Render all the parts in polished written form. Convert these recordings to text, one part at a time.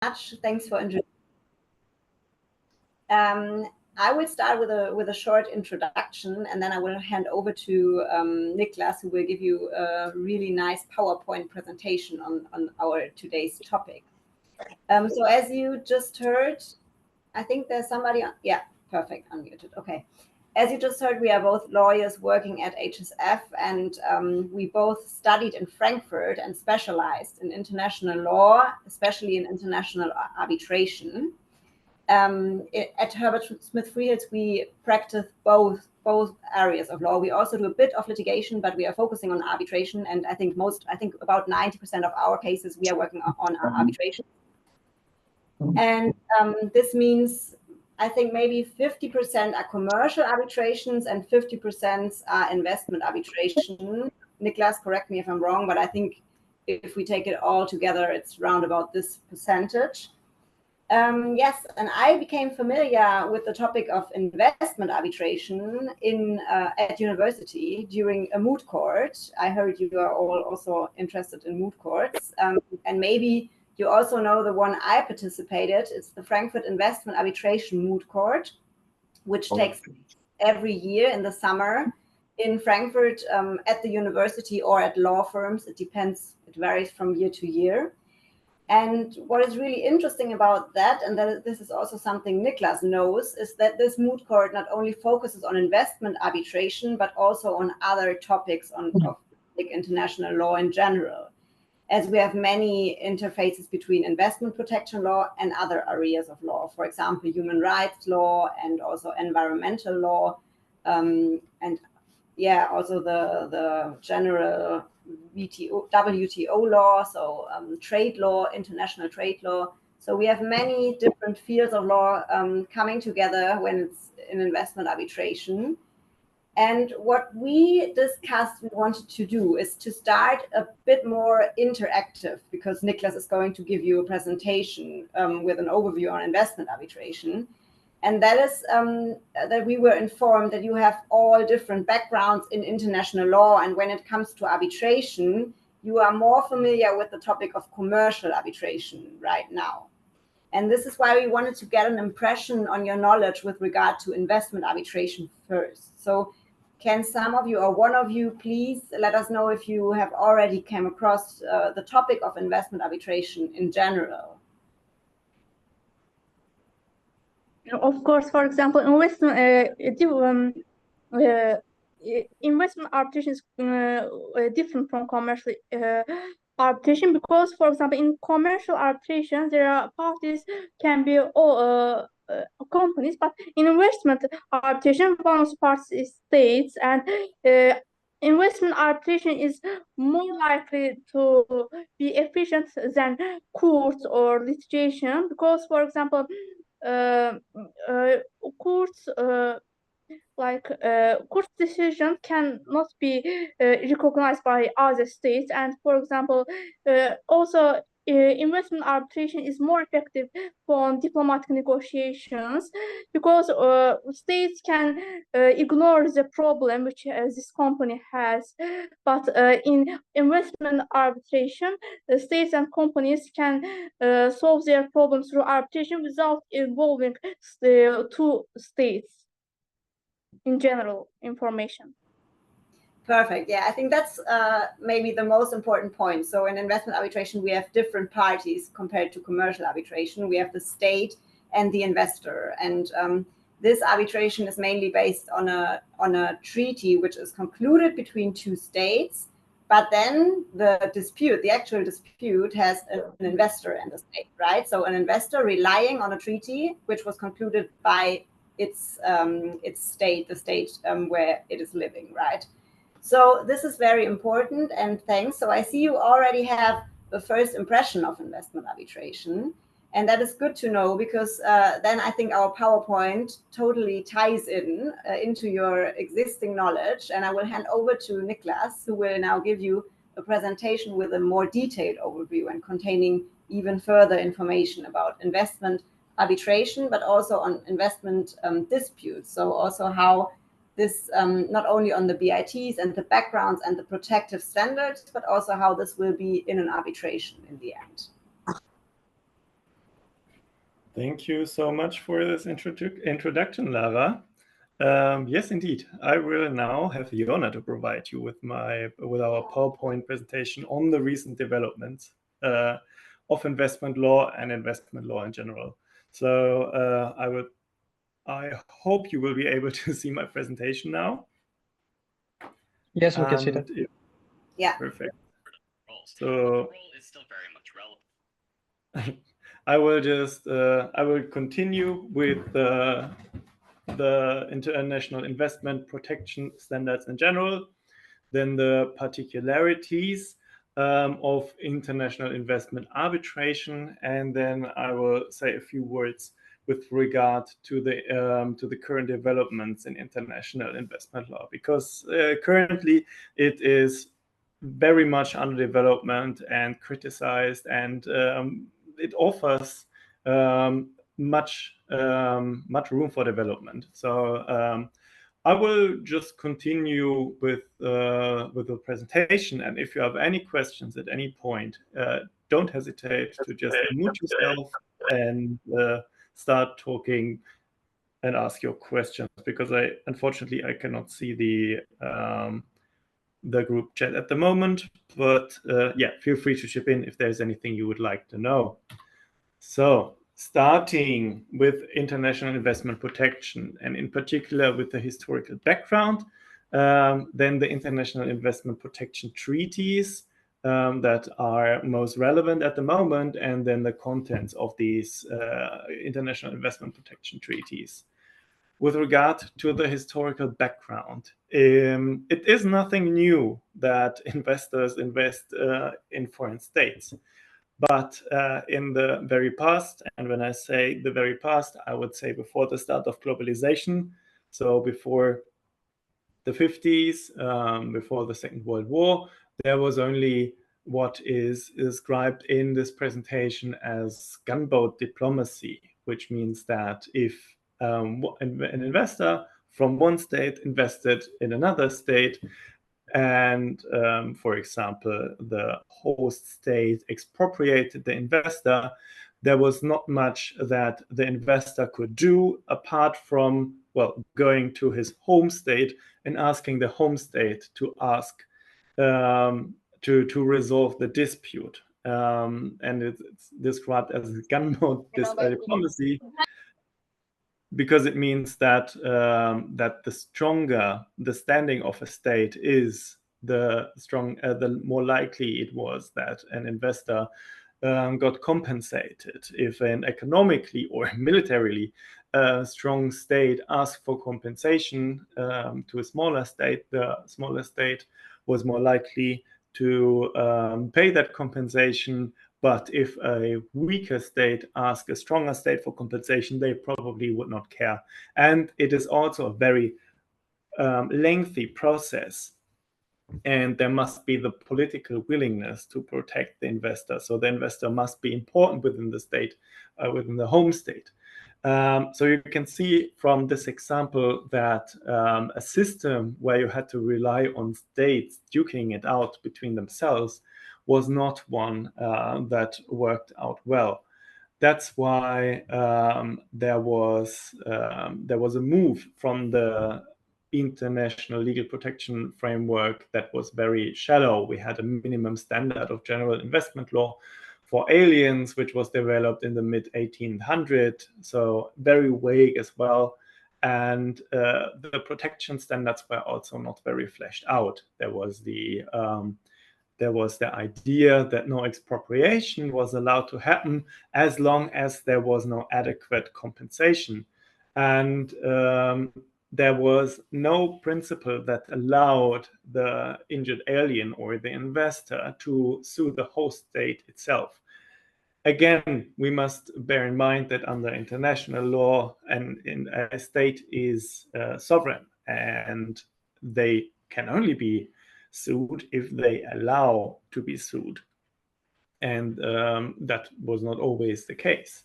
much. Thanks for introducing. I will start with a short introduction, and then I will hand over to Niclas, who will give you a really nice PowerPoint presentation on our today's topic. So as you just heard, I think there's somebody on. Yeah, perfect, unmuted. Okay. As you just heard, we are both lawyers working at HSF, and we both studied in Frankfurt and specialized in international law, especially in international arbitration. At Herbert Smith Freehills, we practice both areas of law. We also do a bit of litigation, but we are focusing on arbitration. And I think about 90% of our cases we are working on arbitration. And this means I think maybe 50% are commercial arbitrations and 50% are investment arbitration. Niclas, correct me if I'm wrong, but I think if we take it all together, it's round about this percentage. Yes, and I became familiar with the topic of investment arbitration at university during a moot court. I heard you are all also interested in moot courts, and maybe you also know the one I participated. It's the Frankfurt Investment Arbitration Moot Court, which takes every year in the summer in Frankfurt at the university or at law firms. It depends, it varies from year to year. And what is really interesting about that, and that this is also something Niclas knows, is that this moot court not only focuses on investment arbitration, but also on other topics of international law in general, as we have many interfaces between investment protection law and other areas of law, for example, human rights law and also environmental law, and yeah, also the general WTO law, so trade law, international trade law. So we have many different fields of law coming together when it's in investment arbitration. And what we discussed we wanted to do is to start a bit more interactive, because Niclas is going to give you a presentation with an overview on investment arbitration. And that is that we were informed that you have all different backgrounds in international law. And when it comes to arbitration, you are more familiar with the topic of commercial arbitration right now. And this is why we wanted to get an impression on your knowledge with regard to investment arbitration first. So can some of you or one of you please let us know if you have already come across the topic of investment arbitration in general? Of course, for example, investment arbitration is different from commercial arbitration, because, for example, in commercial arbitration, there are parties can be all companies, but in investment arbitration, one of the parties is states, and investment arbitration is more likely to be efficient than courts or litigation, because, for example, courts court decisions cannot be recognized by other states, and for example also investment arbitration is more effective for diplomatic negotiations, because states can ignore the problem which this company has, but in investment arbitration, the states and companies can solve their problems through arbitration without involving the two states in general information. Perfect. Yeah, I think that's maybe the most important point. So in investment arbitration, we have different parties compared to commercial arbitration. We have the state and the investor. And this arbitration is mainly based on a treaty which is concluded between two states. But then the actual dispute has an investor and a state, right? So an investor relying on a treaty which was concluded by its state, the state where it is living, right? So this is very important, and thanks. So I see you already have the first impression of investment arbitration, and that is good to know, because then I think our PowerPoint totally ties into your existing knowledge. And I will hand over to Niclas, who will now give you a presentation with a more detailed overview and containing even further information about investment arbitration, but also on investment disputes. So also how this, not only on the BITs and the backgrounds and the protective standards, but also how this will be in an arbitration in the end. Thank you so much for this introduction, Lara. Yes, indeed. I will now have the honor to provide you with our PowerPoint presentation on the recent developments of investment law and investment law in general. So I hope you will be able to see my presentation now. Yes, we can see that. Yeah. Perfect. So is still very much relevant. I will continue with the international investment protection standards in general, then the particularities of international investment arbitration, and then I will say a few words with regard to the current developments in international investment law, because currently it is very much under development and criticized, and it offers much room for development. So I will just continue with the presentation, and if you have any questions at any point, don't hesitate to just mute yourself and start talking and ask your questions, because unfortunately I cannot see the group chat at the moment, but yeah, feel free to chip in if there's anything you would like to know. So starting with international investment protection, and in particular with the historical background, then the international investment protection treaties that are most relevant at the moment, and then the contents of these international investment protection treaties. With regard to the historical background, it is nothing new that investors invest in foreign states. But in the very past, and when I say the very past, I would say before the start of globalization, so before the 50s, before the Second World War, there was only what is described in this presentation as gunboat diplomacy, which means that if an investor from one state invested in another state, and for example, the host state expropriated the investor, there was not much that the investor could do apart from, well, going to his home state and asking the home state to ask to resolve the dispute. And it's described as gunboat diplomacy, because it means that that the stronger the standing of a state is, the more likely it was that an investor got compensated. If an economically or militarily strong state asked for compensation to a smaller state, the smaller state was more likely to pay that compensation. But if a weaker state asked a stronger state for compensation, they probably would not care. And it is also a very lengthy process. And there must be the political willingness to protect the investor. So the investor must be important within the state, within the home state. So you can see from this example that a system where you had to rely on states duking it out between themselves was not one that worked out well. That's why there was a move from the international legal protection framework that was very shallow. We had a minimum standard of general investment law for aliens, which was developed in the mid-1800s, so very vague as well. And the protection standards were also not very fleshed out. There was the idea that no expropriation was allowed to happen as long as there was no adequate compensation. And there was no principle that allowed the injured alien or the investor to sue the host state itself. Again, we must bear in mind that under international law, a state is sovereign, and they can only be sued if they allow to be sued. And that was not always the case.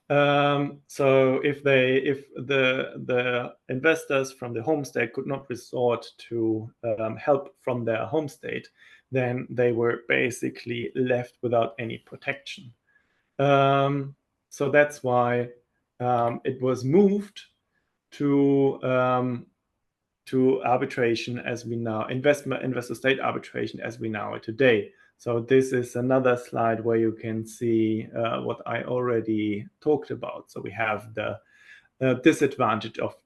So if the investors from the home state could not resort to help from their home state, then they were basically left without any protection. So that's why it was moved to arbitration as we now, investor-state arbitration as we know it today. So this is another slide where you can see what I already talked about. So we have the disadvantage of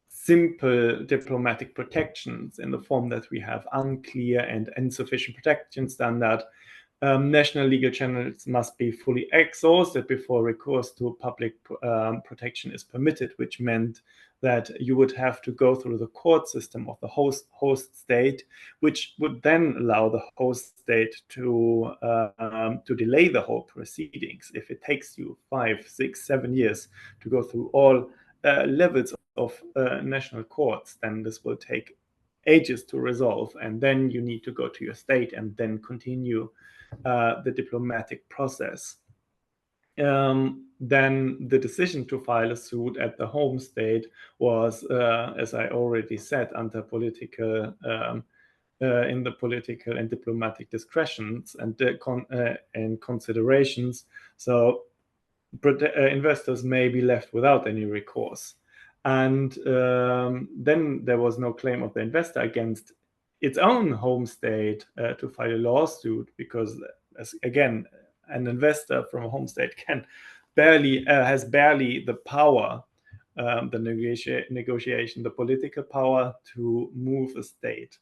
simple diplomatic protections in the form that we have unclear and insufficient protection standard. National legal channels must be fully exhausted before recourse to public protection is permitted, which meant that you would have to go through the court system of the host state, which would then allow the host state to delay the whole proceedings. If it takes you 5, 6, 7 years to go through all levels of national courts, then this will take ages to resolve, and then you need to go to your state and then continue the diplomatic process. Then the decision to file a suit at the home state was, as I already said, under political in the political and diplomatic discretions and considerations. So investors may be left without any recourse. And then there was no claim of the investor against its own home state to file a lawsuit, because, again, an investor from a home state has barely the power, the negotiation, the political power to move a state,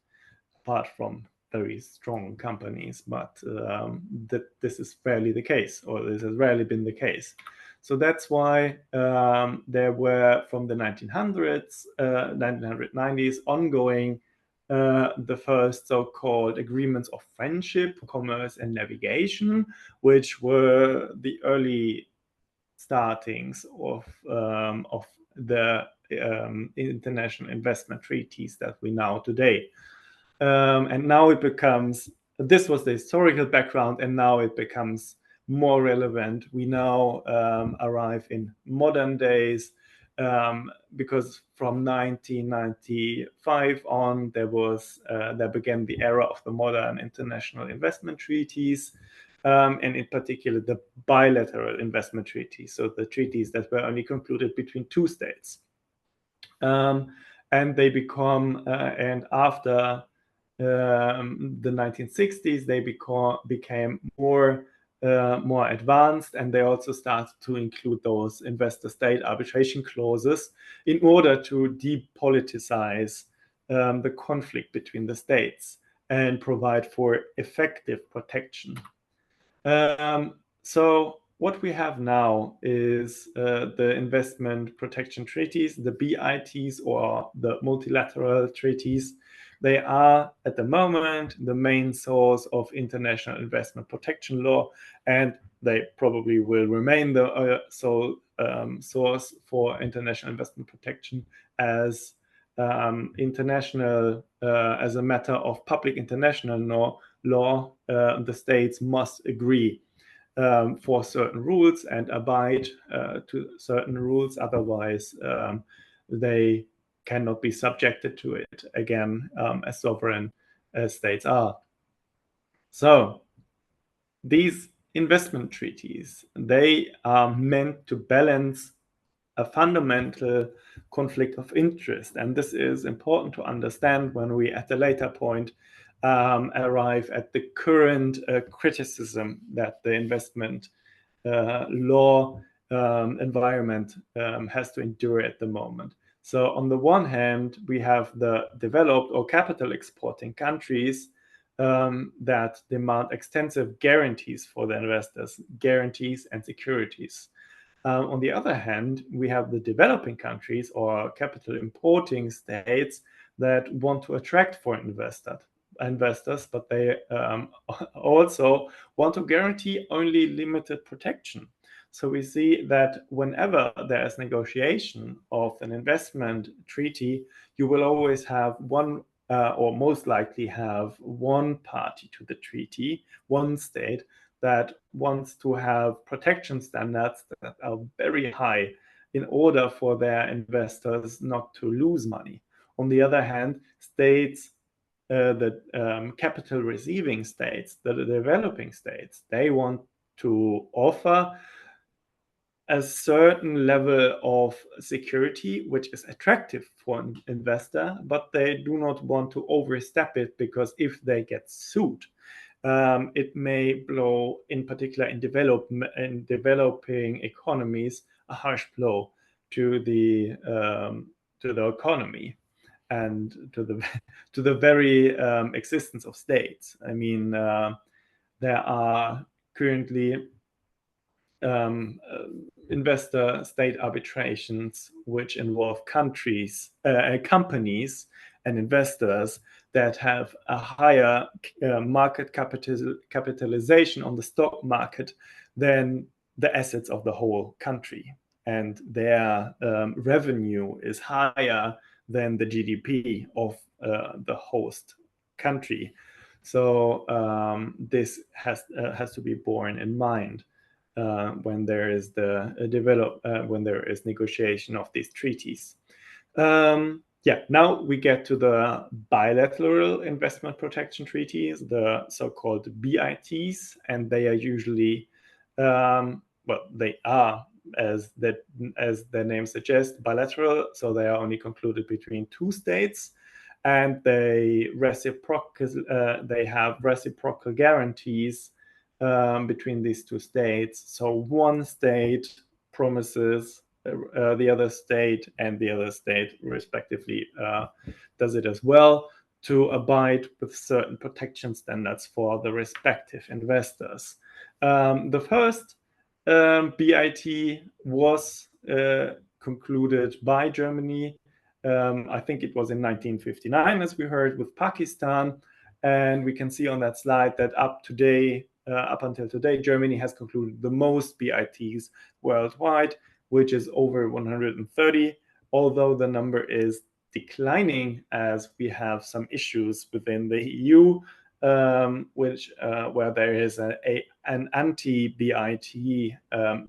apart from very strong companies. But this is rarely the case, or this has rarely been the case. So that's why there were, from the 1900s, 1990s ongoing, the first so-called agreements of friendship, commerce, and navigation, which were the early startings of the international investment treaties that we know today. And now it becomes, this was the historical background, and now it becomes more relevant. We now arrive in modern days, because from 1995 on, there began the era of the modern international investment treaties, and in particular the bilateral investment treaties, so the treaties that were only concluded between two states. And they become, and after the 1960s, they became more advanced, and they also started to include those investor-state arbitration clauses in order to depoliticize the conflict between the states and provide for effective protection. So what we have now is the investment protection treaties, the BITs, or the multilateral treaties. They are, at the moment, the main source of international investment protection law, and they probably will remain the sole source for international investment protection as international, as a matter of public international law. The states must agree for certain rules and abide to certain rules, otherwise they cannot be subjected to it again, as sovereign as states are. So these investment treaties, they are meant to balance a fundamental conflict of interest, and this is important to understand when we, at a later point, arrive at the current criticism that the investment law environment has to endure at the moment. So on the one hand, we have the developed or capital exporting countries that demand extensive guarantees for the investors, guarantees and securities. On the other hand, we have the developing countries or capital importing states that want to attract foreign investors, but they also want to guarantee only limited protection. So we see that whenever there is negotiation of an investment treaty, you will always have one, or most likely have one party to the treaty, one state, that wants to have protection standards that are very high in order for their investors not to lose money. On the other hand, states, the capital receiving states, the developing states, they want to offer a certain level of security, which is attractive for an investor, but they do not want to overstep it, because if they get sued, it may blow, in particular in developing economies, a harsh blow to the economy and to the very existence of states. I mean, there are currently investor-state arbitrations which involve companies and investors that have a higher market capitalization on the stock market than the assets of the whole country, and their revenue is higher than the GDP of the host country. So this has to be borne in mind when there is when there is negotiation of these treaties. Now we get to the bilateral investment protection treaties, the so-called BITs, and they are usually, they are, as their name suggests, bilateral, so they are only concluded between two states, and they have reciprocal guarantees between these two states. So one state promises the other state, and the other state respectively does it as well, to abide with certain protection standards for the respective investors. The first BIT was concluded by Germany. I think it was in 1959, as we heard, with Pakistan. And we can see on that slide that up until today, Germany has concluded the most BITs worldwide, which is over 130, although the number is declining as we have some issues within the EU, where there is an anti-BIT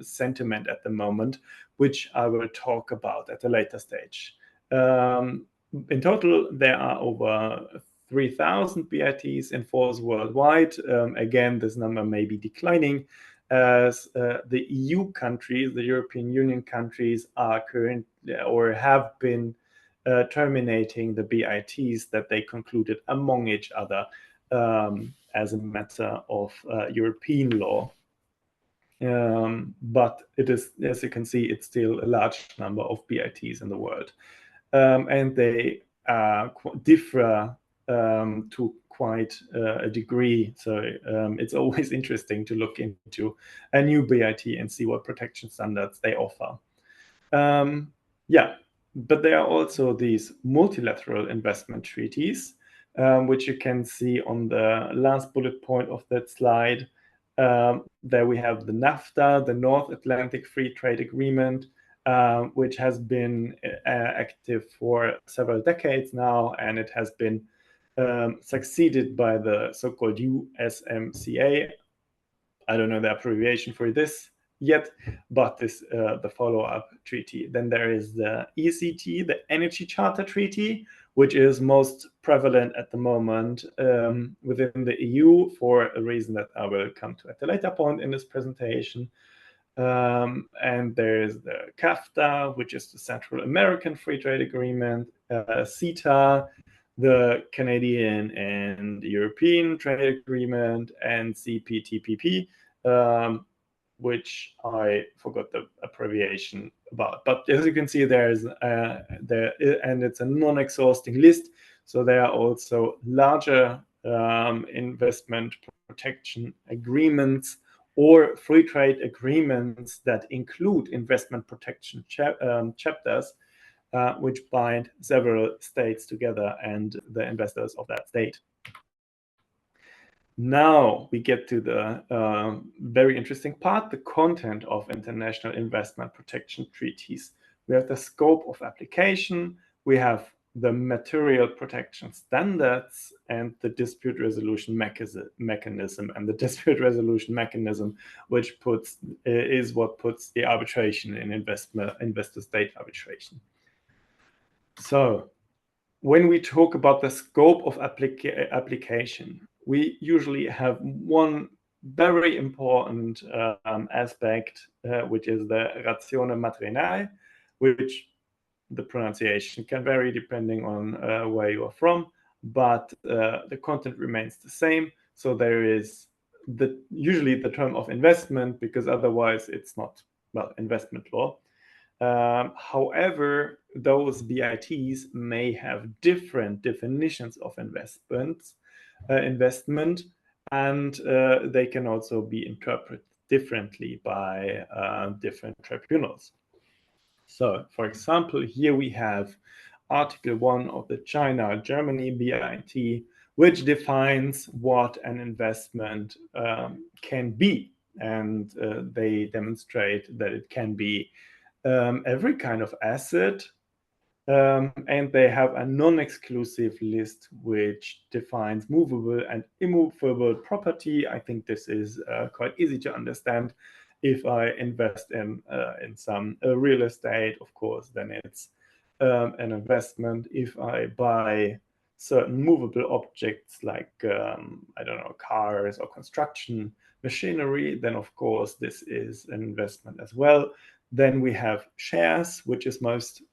sentiment at the moment, which I will talk about at a later stage. In total, there are over 3,000 BITs in force worldwide. Again, this number may be declining as the EU countries, the European Union countries, are currently or have been terminating the BITs that they concluded among each other as a matter of European law. But it is, as you can see, it's still a large number of BITs in the world. And they differ to quite a degree. So it's always interesting to look into a new BIT and see what protection standards they offer. But there are also these multilateral investment treaties, which you can see on the last bullet point of that slide. There we have the NAFTA, the North Atlantic Free Trade Agreement, which has been active for several decades now, and it has been succeeded by the so-called USMCA. I don't know the abbreviation for this yet, but this the follow-up treaty. Then there is the ECT, the Energy Charter Treaty, which is most prevalent at the moment within the EU for a reason that I will come to at a later point in this presentation. And there's the CAFTA, which is the Central American Free Trade Agreement, CETA, the Canadian and European Trade Agreement, and CPTPP, which I forgot the abbreviation about. But as you can see, and it's a non-exhausting list. So there are also larger investment protection agreements or free trade agreements that include investment protection chapters, which bind several states together and the investors of that state. Now we get to the very interesting part, the content of international investment protection treaties. We have the scope of application, we have the material protection standards, and the dispute resolution mechanism. And the dispute resolution mechanism, which is what puts the arbitration in investor-state arbitration. So when we talk about the scope of application, we usually have one very important aspect, which is the ratione materiale, which the pronunciation can vary depending on where you are from, but the content remains the same. So there is usually the term of investment, because otherwise it's not, well, investment law. However, those BITs may have different definitions of investment, and they can also be interpreted differently by different tribunals. So, for example, here we have Article 1 of the China-Germany BIT, which defines what an investment can be. And they demonstrate that it can be every kind of asset. And they have a non-exclusive list which defines movable and immovable property. I think this is quite easy to understand. If I invest in some real estate, of course, then it's an investment. If I buy certain movable objects like, I don't know, cars or construction machinery, then of course this is an investment as well. Then we have shares, which is most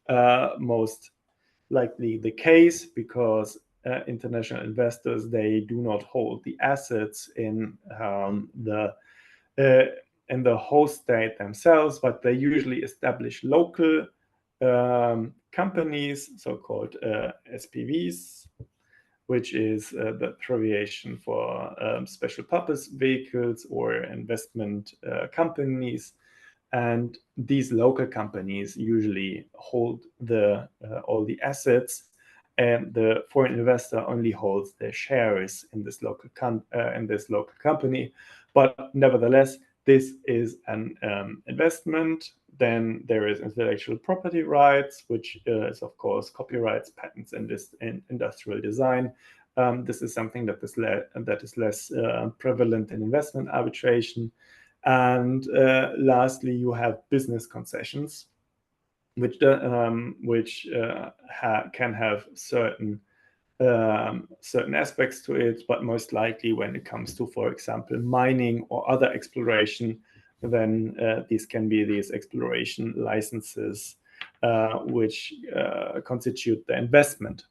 likely the case, because international investors, they do not hold the assets in the host state themselves, but they usually establish local companies, so-called SPVs, which is the abbreviation for special purpose vehicles or investment companies. And these local companies usually hold all the assets, and the foreign investor only holds their shares in this local company. But nevertheless, this is an investment. Then there is intellectual property rights, which is of course copyrights, patents, and industrial design. This is something that is less prevalent in investment arbitration. And lastly, you have business concessions, which can have certain aspects to it, but most likely when it comes to, for example, mining or other exploration, then these can be these exploration licenses, which constitute the investment.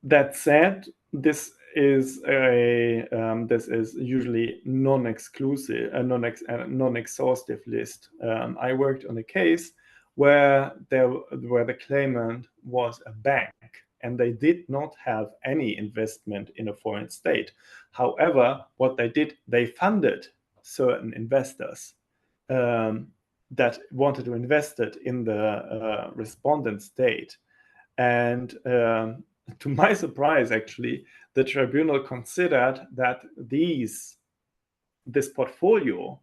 That said, this is usually non-exclusive, a non-exhaustive list. I worked on a case where the claimant was a bank, and they did not have any investment in a foreign state. However, what they did, they funded certain investors that wanted to invest it in the respondent state. And to my surprise, actually, the tribunal considered that this portfolio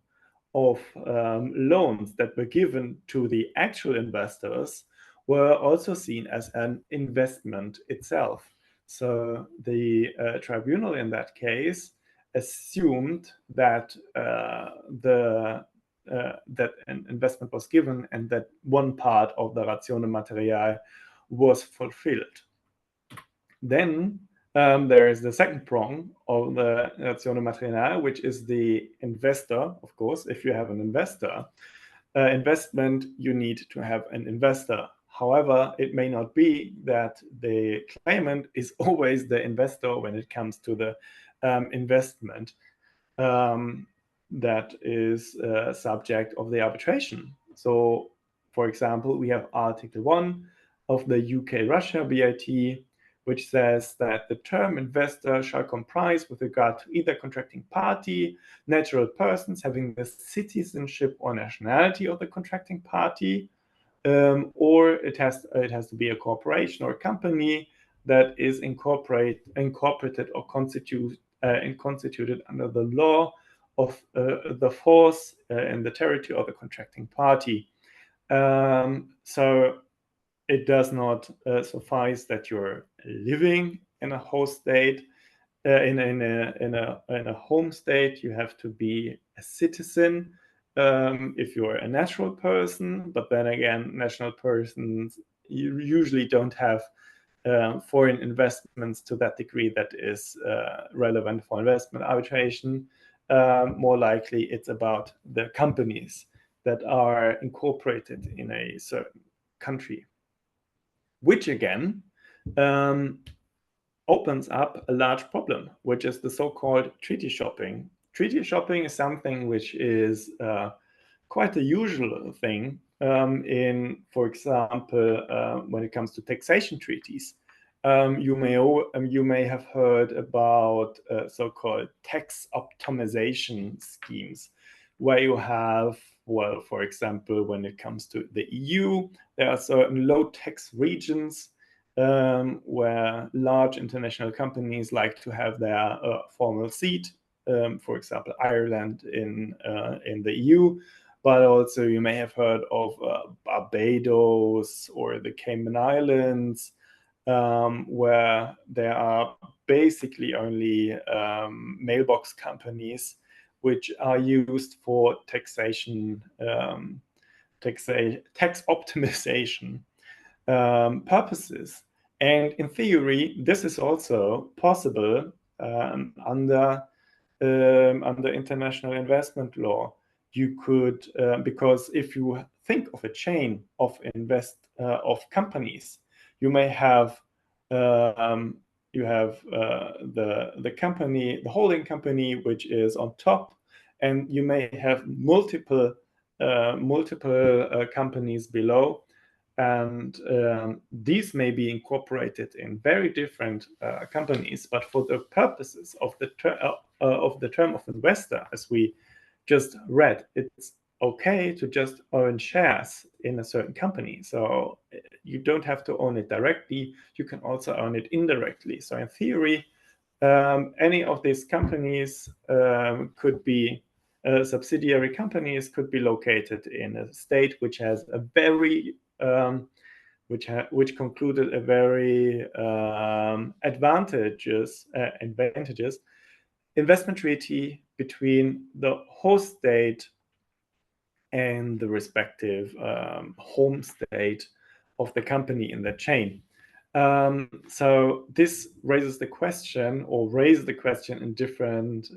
of loans that were given to the actual investors were also seen as an investment itself. So the tribunal in that case assumed that that an investment was given and that one part of the ratione materiale was fulfilled. Then there is the second prong of the ratione materiale, which is the investor. Of course, if you have an investment, you need to have an investor. However, it may not be that the claimant is always the investor when it comes to the investment that is subject of the arbitration. So, for example, we have Article 1 of the UK-Russia BIT, which says that the term investor shall comprise, with regard to either contracting party, natural persons having the citizenship or nationality of the contracting party, or it has to be a corporation or a company that is incorporated or constituted under the law of the force in the territory of the contracting party. So it does not suffice that you're living in a host state, in a home state. You have to be a citizen if you're a natural person. But then again, national persons usually don't have foreign investments to that degree that is relevant for investment arbitration. more likely it's about the companies that are incorporated in a certain country, which again opens up a large problem, which is the so-called treaty shopping. Treaty shopping is something which is quite a usual thing for example, when it comes to taxation treaties. You may have heard about so-called tax optimization schemes, where you have, well, for example, when it comes to the EU, there are certain low tax regions where large international companies like to have their formal seat. For example, Ireland in the EU, but also you may have heard of Barbados or the Cayman Islands, where there are basically only mailbox companies which are used for taxation, tax optimization purposes. And in theory, this is also possible under international investment law. You could, because if you think of a chain of companies, you may have the company, the holding company, which is on top, and you may have multiple companies below. And these may be incorporated in very different companies, but for the purposes of the term of investor, as we just read, it's okay to just own shares in a certain company. So you don't have to own it directly. You can also own it indirectly. So in theory, any of these companies could be subsidiary companies, could be located in a state which has a very which concluded a very advantageous investment treaty between the host state and the respective home state of the company in the chain. So this raises the question, or raised the question in different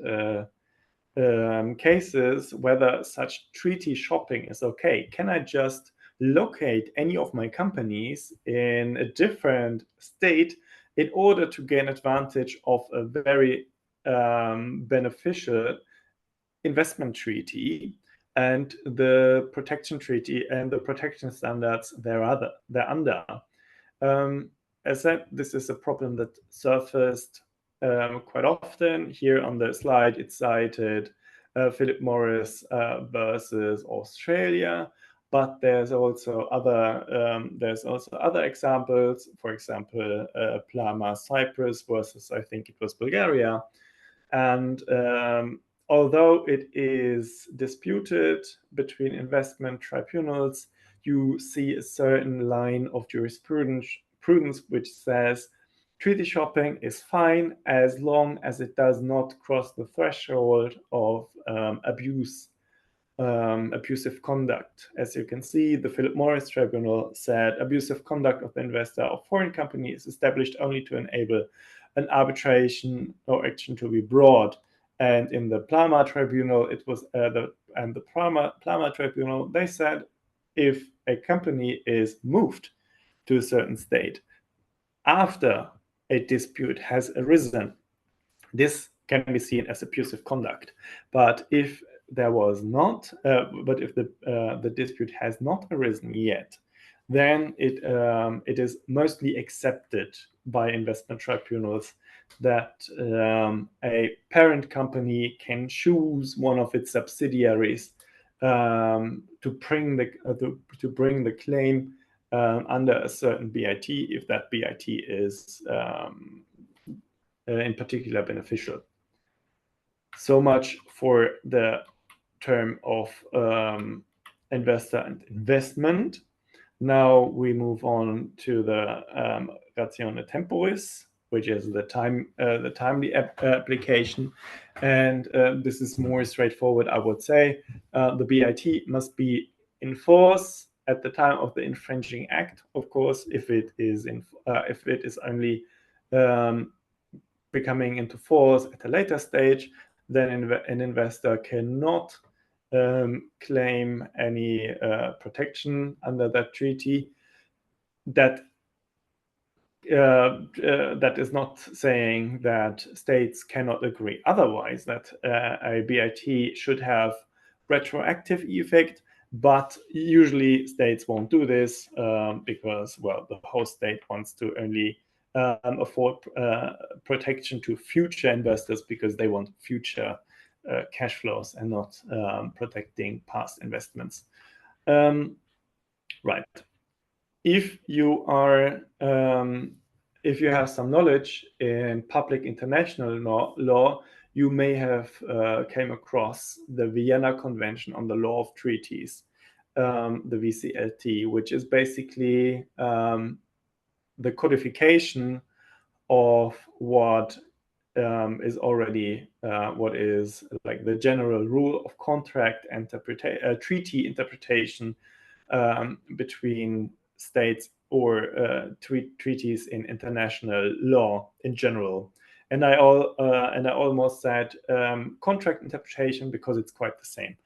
cases, whether such treaty shopping is okay. Can I just locate any of my companies in a different state in order to gain advantage of a very beneficial investment treaty and the protection treaty and the protection standards they're under? As said, this is a problem that surfaced quite often. Here on the slide, it's cited Philip Morris versus Australia, but there's also other examples. For example, Plama Cyprus versus, I think it was, Bulgaria. And although it is disputed between investment tribunals, you see a certain line of jurisprudence which says treaty shopping is fine as long as it does not cross the threshold of abusive conduct. As you can see, the Philip Morris Tribunal said abusive conduct of the investor or foreign company is established only to enable an arbitration or action to be brought. And in the Plama Tribunal, it was the Plama Tribunal, they said if a company is moved to a certain state after a dispute has arisen, this can be seen as abusive conduct. But if there was not, if the dispute has not arisen yet, then it is mostly accepted by investment tribunals that a parent company can choose one of its subsidiaries to bring the claim under a certain BIT, if that BIT is in particular beneficial. So much for the term of investor and investment. Now we move on to the ratione temporis, which is the timely application, and this is more straightforward, I would say. The BIT must be in force at the time of the infringing act. Of course, if it is only becoming into force at a later stage, then an investor cannot claim any protection under that treaty. That is not saying that states cannot agree otherwise, that a BIT should have retroactive effect, but usually states won't do this because, well, the host state wants to only afford protection to future investors because they want future cash flows and not protecting past investments. Right. If you are if you have some knowledge in public international law, you may have came across the Vienna Convention on the Law of Treaties, the VCLT, which is basically the codification of what is already what is like the general rule of contract treaty interpretation between states or treaties in international law in general. And I almost said contract interpretation because it's quite the same.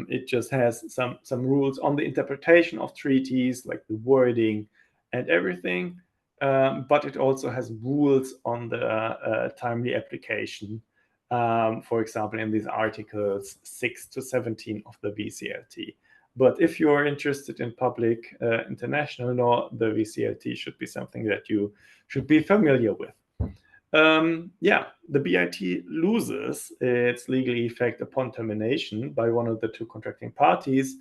It just has some rules on the interpretation of treaties, like the wording and everything. But it also has rules on the timely application. For example, in these articles 6 to 17 of the VCLT. But if you are interested in public international law, the VCLT should be something that you should be familiar with. Yeah, the BIT loses its legal effect upon termination by one of the two contracting parties,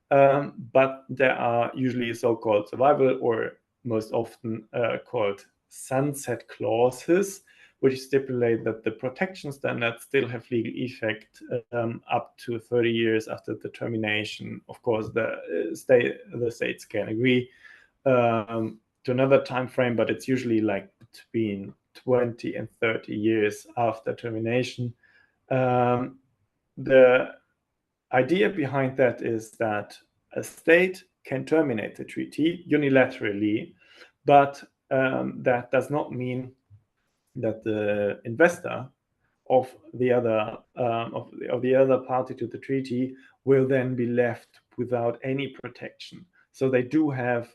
but there are usually so-called survival or most often called sunset clauses, which stipulate that the protection standards still have legal effect up to 30 years after the termination. Of course, the states can agree to another time frame, but it's usually like between 20 and 30 years after termination. The idea behind that is that a state can terminate the treaty unilaterally, but that does not mean that the investor of the other party to the treaty will then be left without any protection. So they do have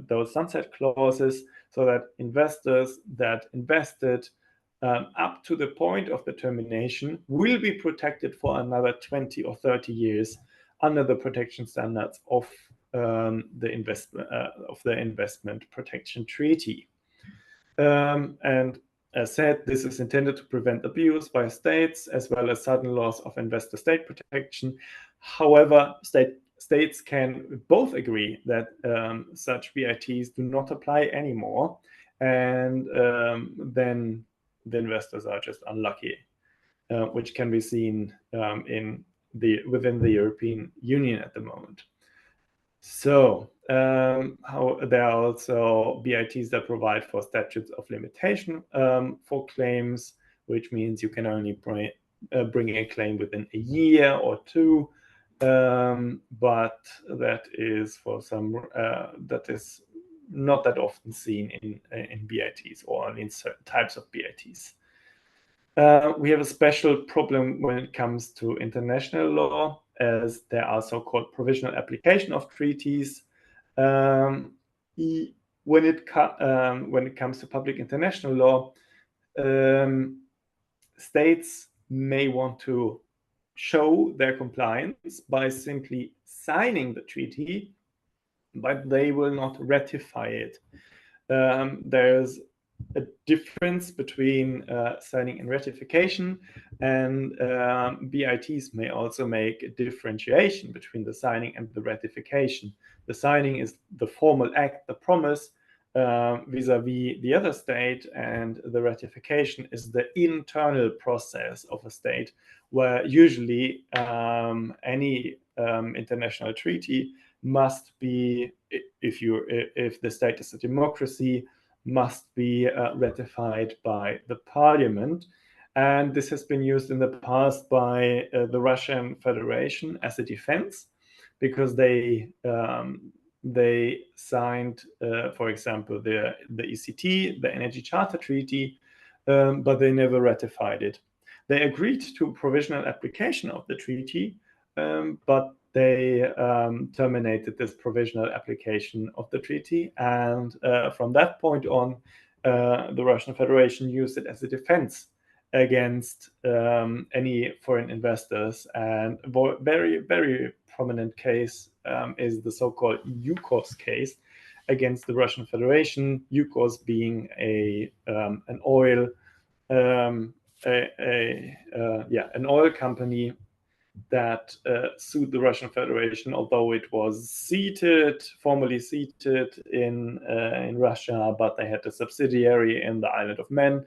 those sunset clauses so that investors that invested up to the point of the termination will be protected for another 20 or 30 years under the protection standards of the investment protection treaty. And as said, this is intended to prevent abuse by states as well as sudden loss of investor-state protection. However, states can both agree that such BITs do not apply anymore, and then the investors are just unlucky, which can be seen within the European Union at the moment. So how there are also BITs that provide for statutes of limitation for claims, which means you can only bring a claim within a year or two, but that is for some that is not that often seen in BITs or in certain types of BITs. We have a special problem when it comes to international law, as there are so-called provisional application of treaties. When it comes to public international law, states may want to show their compliance by simply signing the treaty, but they will not ratify it. There's a difference between signing and ratification, and BITs may also make a differentiation between the signing and the ratification. The signing is the formal act, the promise vis-a-vis the other state, and the ratification is the internal process of a state, where usually any international treaty must be, if the state is a democracy, must be ratified by the parliament. And this has been used in the past by the Russian Federation as a defense, because they signed, for example, the ECT, the Energy Charter Treaty, but they never ratified it. They agreed to provisional application of the treaty, but they terminated this provisional application of the treaty. And from that point on, the Russian Federation used it as a defense against any foreign investors. And a very, very prominent case is the so-called Yukos case against the Russian Federation. Yukos being an oil an oil company that sued the Russian Federation, although it was formally seated in Russia, but they had a subsidiary in the island of Man,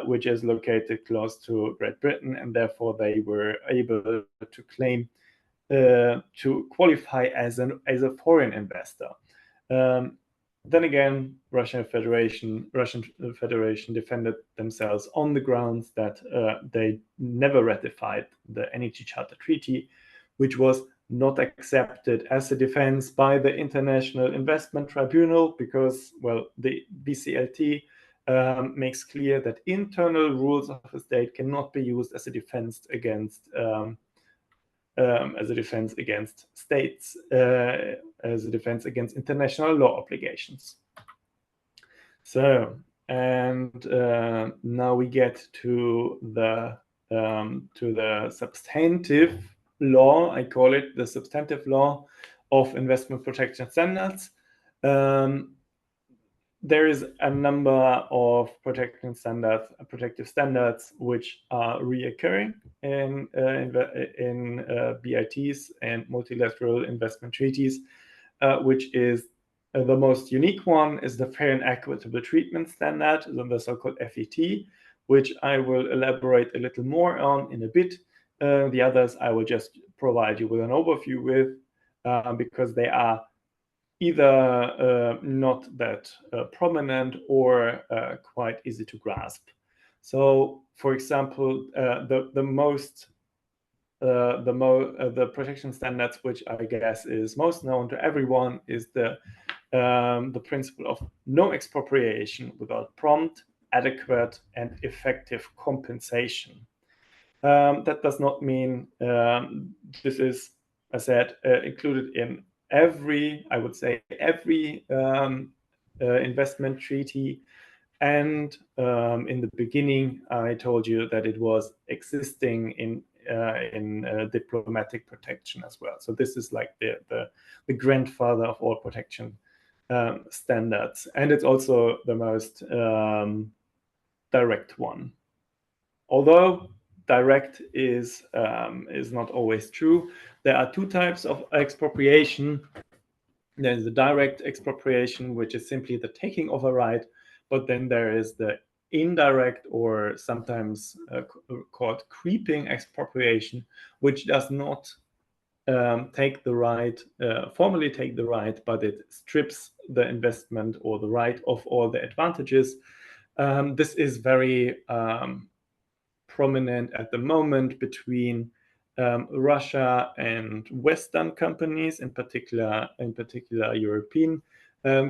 which is located close to Great Britain, and therefore they were able to claim to qualify as a foreign investor. Then again, Russian Federation defended themselves on the grounds that they never ratified the Energy Charter Treaty, which was not accepted as a defense by the International Investment Tribunal because, well, the BCLT makes clear that internal rules of a state cannot be used as a defense against states, as a defense against international law obligations. So, and now we get to the substantive law. I call it the substantive law of investment protection standards. There is a number of protective standards which are reoccurring in BITs and multilateral investment treaties, which is the most unique one is the fair and equitable treatment standard, the so-called FET, which I will elaborate a little more on in a bit. The others I will just provide you with an overview with, because they are either not that prominent or quite easy to grasp. So, for example, the protection standards, which I guess is most known to everyone, is the principle of no expropriation without prompt, adequate, and effective compensation. That does not mean this is, as I said, included in every investment treaty. And in the beginning, I told you that it was existing in diplomatic protection as well. So this is like the grandfather of all protection standards, and it's also the most direct one. Although direct is not always true. There are two types of expropriation. There's the direct expropriation, which is simply the taking of a right, but then there is the indirect, or sometimes called creeping expropriation, which does not take the right, formally take the right, but it strips the investment or the right of all the advantages. This is very prominent at the moment between Russia and Western companies, in particular European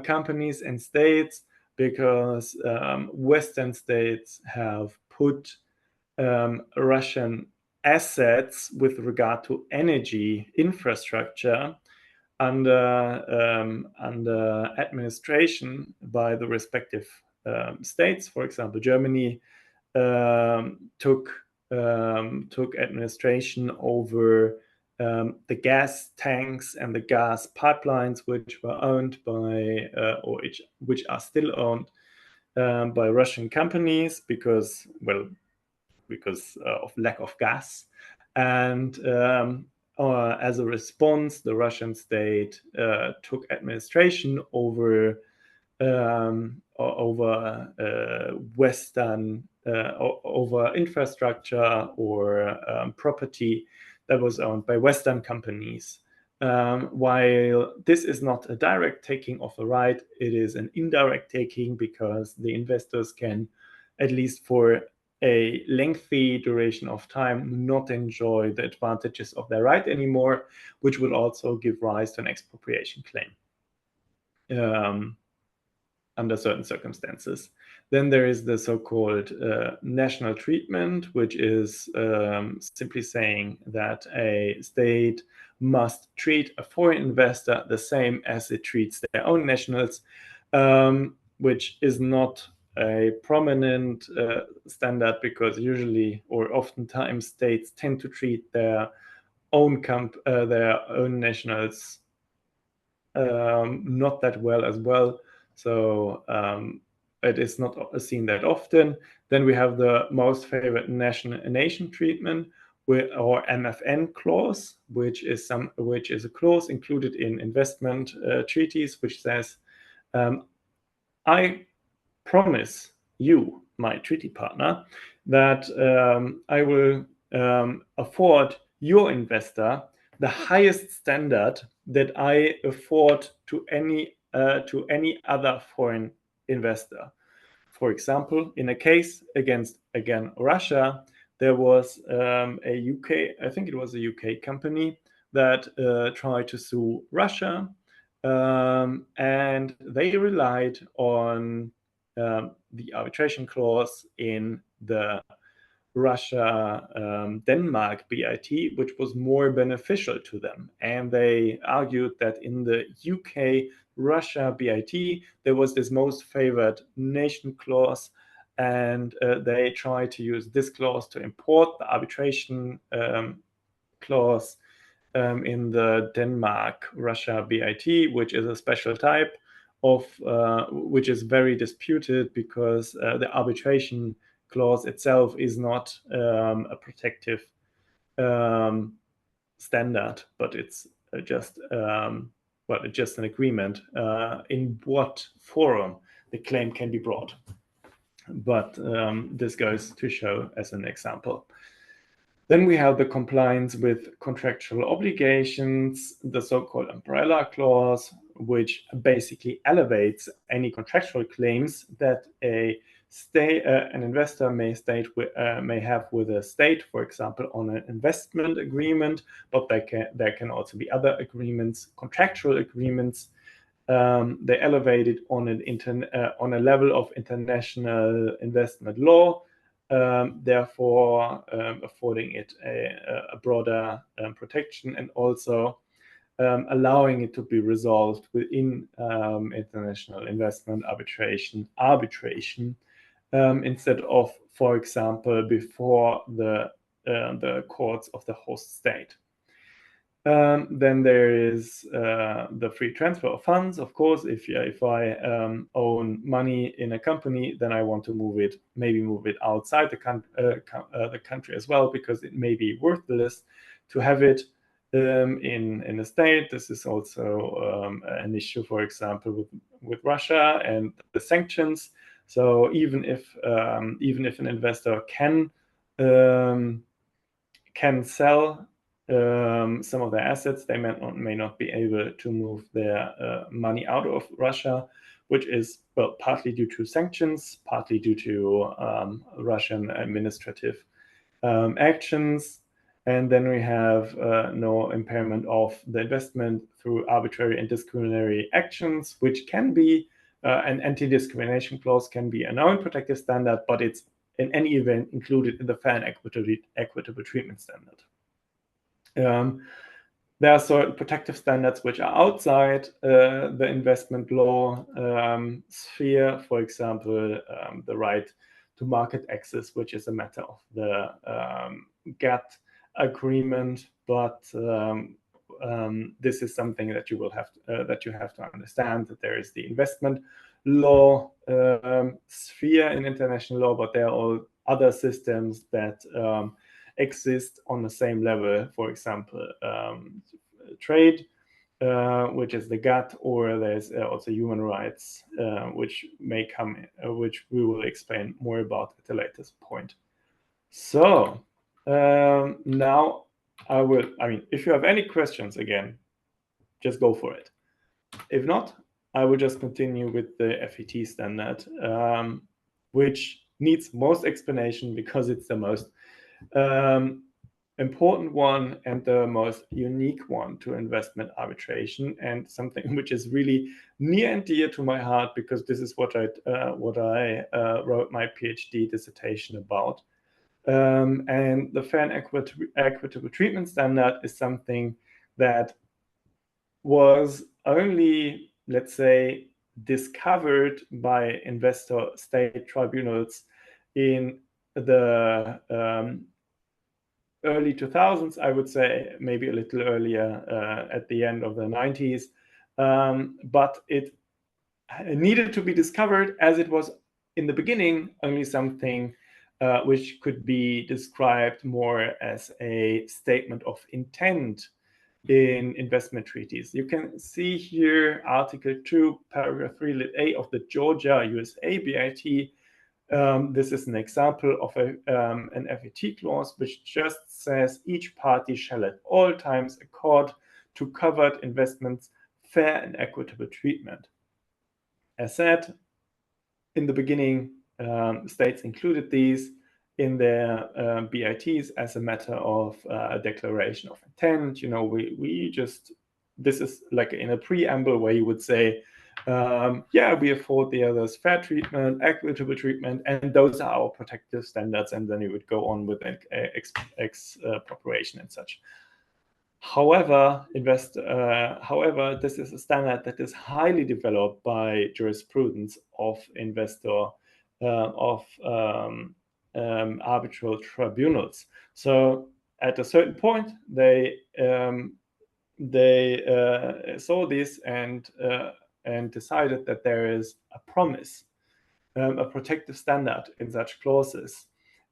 companies and states, because Western states have put Russian assets with regard to energy infrastructure under administration by the respective states. For example, Germany took administration over the gas tanks and the gas pipelines, which were owned by which are still owned by Russian companies because of lack of gas. And as a response, the Russian state took administration over over infrastructure or property that was owned by Western companies. While this is not a direct taking of a right, it is an indirect taking, because the investors can, at least for a lengthy duration of time, not enjoy the advantages of their right anymore, which would also give rise to an expropriation claim. under certain circumstances. Then there is the so-called national treatment, which is simply saying that a state must treat a foreign investor the same as it treats their own nationals, which is not a prominent standard, because usually or oftentimes states tend to treat their own nationals not that well as well. So it is not seen that often. Then we have the most favored nation treatment, or MFN clause, which is a clause included in investment treaties, which says, I promise you, my treaty partner, that I will afford your investor the highest standard that I afford to any other foreign investor. For example, in a case against, again, Russia, there was a UK, I think it was a UK company that tried to sue Russia, and they relied on the arbitration clause in the Russia-Denmark BIT, which was more beneficial to them. And they argued that in the UK-Russia BIT, there was this most favored nation clause, and they tried to use this clause to import the arbitration clause in the Denmark-Russia BIT, which is a special type of, which is very disputed, because the arbitration clause itself is not a protective standard, but it's just just an agreement in what forum the claim can be brought. But this goes to show as an example. Then we have the compliance with contractual obligations, the so-called umbrella clause, which basically elevates any contractual claims that an investor may have with a state, for example, on an investment agreement, but there can also be other agreements, contractual agreements. They elevate it on a level of international investment law, therefore affording it a broader protection, and also allowing it to be resolved within international investment arbitration instead of, for example, before the courts of the host state. Then there is the free transfer of funds. Of course, if I own money in a company, then I want to move it outside the country as well, because it may be worthless to have it in a state. This is also an issue, for example, with Russia and the sanctions. So even if an investor can sell some of their assets, they may not be able to move their money out of Russia, which is, well, partly due to sanctions, partly due to Russian administrative actions. And then we have no impairment of the investment through arbitrary and discriminatory actions, which can be an anti-discrimination clause, can be a non-protective standard, but it's in any event included in the fair and equitable treatment standard. There are certain protective standards which are outside the investment law sphere, for example, the right to market access, which is a matter of the GATT agreement, but this is something that you have to understand, that there is the investment law sphere in international law, but there are all other systems that exist on the same level. For example, trade, which is the GATT, or there's also human rights, which may come, which we will explain more about at a later point. So now if you have any questions, again, just go for it. If not, I will just continue with the FET standard, which needs most explanation because it's the most important one and the most unique one to investment arbitration, and something which is really near and dear to my heart, because this is what I wrote my PhD dissertation about. And the fair and equitable treatment standard is something that was only, let's say, discovered by investor-state tribunals in the early 2000s, I would say, maybe a little earlier, at the end of the 90s. But it needed to be discovered, as it was in the beginning only something which could be described more as a statement of intent in investment treaties. You can see here Article 2, Paragraph 3, Lit A of the Georgia, USA BIT. This is an example of an FET clause, which just says each party shall at all times accord to covered investments fair and equitable treatment. As said, in the beginning, states included these in their BITs as a matter of a declaration of intent. You know, we just, this is like in a preamble where you would say, yeah, we afford the others fair treatment, equitable treatment, and those are our protective standards. And then you would go on with expropriation and such. However, this is a standard that is highly developed by jurisprudence of arbitral tribunals. So at a certain point, they saw this and decided that there is a promise, a protective standard in such clauses,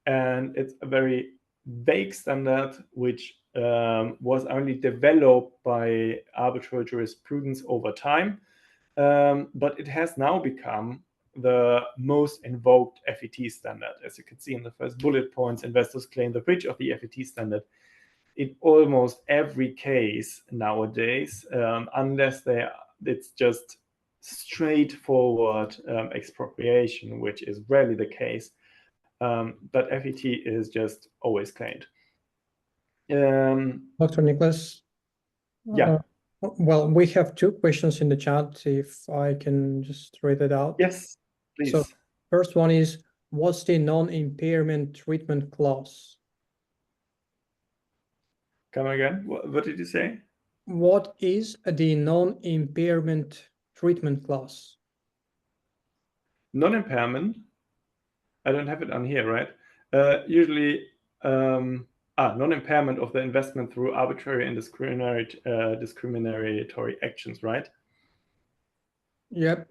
and it's a very vague standard which was only developed by arbitral jurisprudence over time, but it has now become the most invoked FET standard. As you can see in the first bullet points, investors claim the breach of the FET standard in almost every case nowadays, unless it's just straightforward expropriation, which is rarely the case. But FET is just always claimed. Dr. Niclas? Yeah. Well, we have two questions in the chat, if I can just read it out. Yes, please. So first one is, what's the non-impairment treatment clause? Come again? What did you say? What is the non-impairment treatment clause? Non-impairment? I don't have it on here, right? Usually, non-impairment of the investment through arbitrary and discriminatory actions, right? Yep.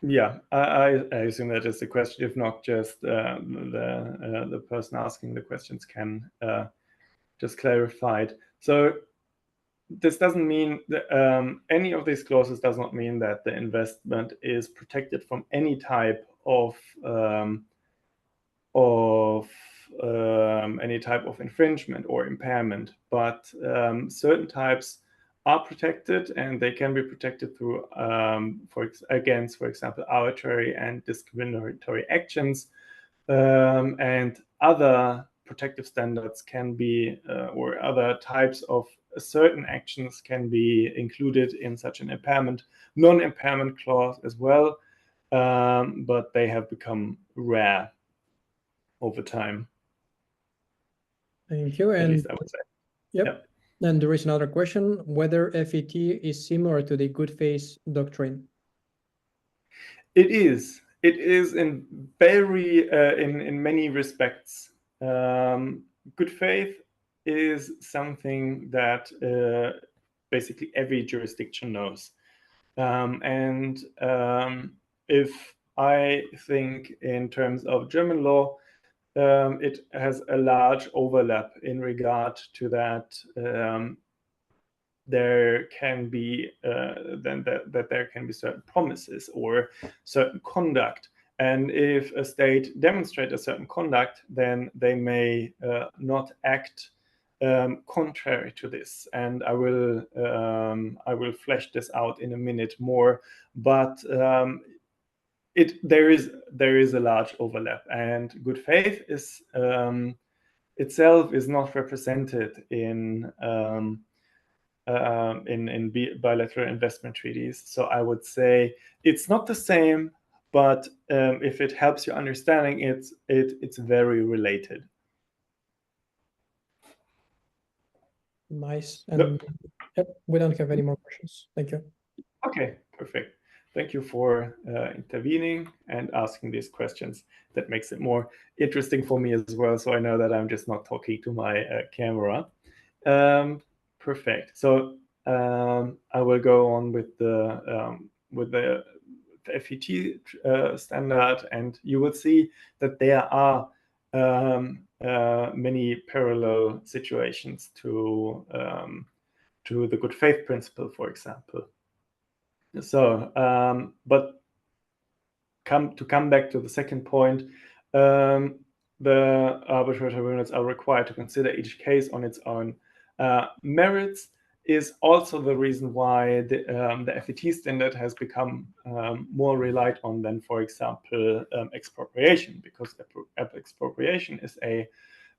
Yeah, I assume that is the question. If not, just the person asking the questions can just clarify it. So this doesn't mean that any of these clauses does not mean that the investment is protected from any type of infringement or impairment, but certain types are protected, and they can be protected through, against, for example, arbitrary and discriminatory actions, and other protective standards can be, or other types of certain actions can be included in such an non-impairment clause as well, but they have become rare over time. Thank you. And at least I would say. Yep. And there is another question, whether FET is similar to the good faith doctrine. It is. It is in many respects. Good faith is something that basically every jurisdiction knows. If I think in terms of German law, it has a large overlap in regard to that. There can be there can be certain promises or certain conduct, and if a state demonstrates a certain conduct, then they may not act contrary to this. And I will flesh this out in a minute more, but there is a large overlap, and good faith is itself is not represented in bilateral investment treaties. So I would say it's not the same, but if it helps you understanding it, it's very related. Nice. And yep, we don't have any more questions. Thank you. Okay, perfect. Thank you for intervening and asking these questions. That makes it more interesting for me as well, so I know that I'm just not talking to my camera. Perfect. So I will go on with the FET standard, and you will see that there are many parallel situations to the good faith principle, for example. So, but to come back to the second point, the arbitral tribunals are required to consider each case on its own merits, is also the reason why the FET standard has become more relied on than, for example, expropriation, because expropriation is a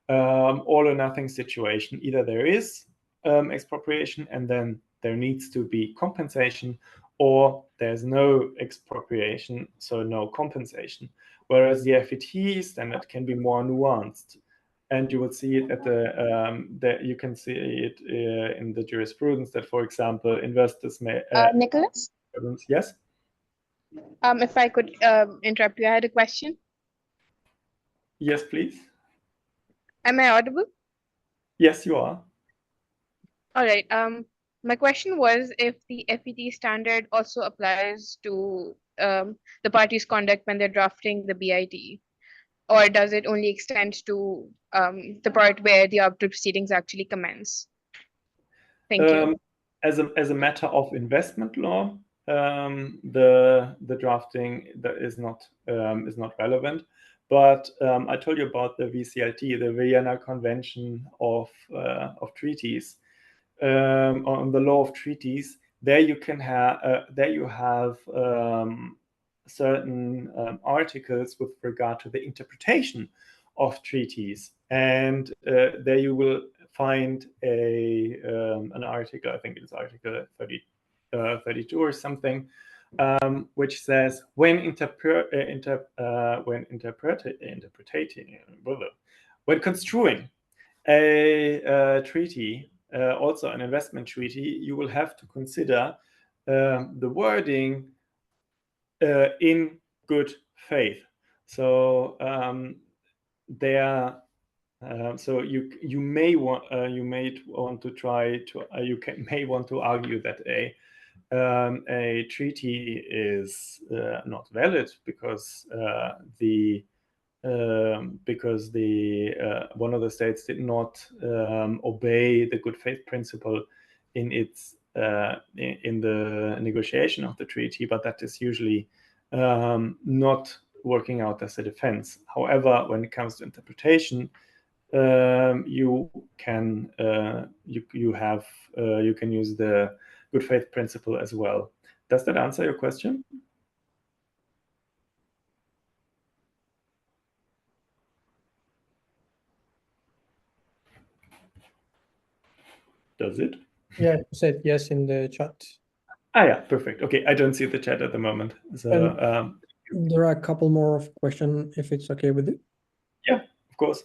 all or nothing situation. Either there is expropriation and then there needs to be compensation, or there's no expropriation, so no compensation. Whereas the FET standard can be more nuanced, and you will see it at you can see it in the jurisprudence that, for example, investors may. Niclas? Yes. If I could interrupt you, I had a question. Yes, please. Am I audible? Yes, you are. All right. My question was if the FET standard also applies to the parties' conduct when they're drafting the BIT, or does it only extend to the part where the arbitral proceedings actually commence? Thank you. As a matter of investment law, the drafting that is not relevant. But I told you about the VCLT, the Vienna Convention of Treaties, on the law of treaties. There you can have certain articles with regard to the interpretation of treaties, and there you will find an article, I think it's article 32 or something, which says when construing a treaty, also an investment treaty, you will have to consider the wording in good faith. So so you may want to argue that a treaty is not valid because the one of the states did not obey the good faith principle in the negotiation of the treaty, but that is usually not working out as a defense. However, when it comes to interpretation, you can use the good faith principle as well. Does that answer your question? Does it? Yeah, you said yes in the chat. Yeah, perfect. Okay, I don't see the chat at the moment. So there are a couple more questions, if it's okay with you. Yeah, of course.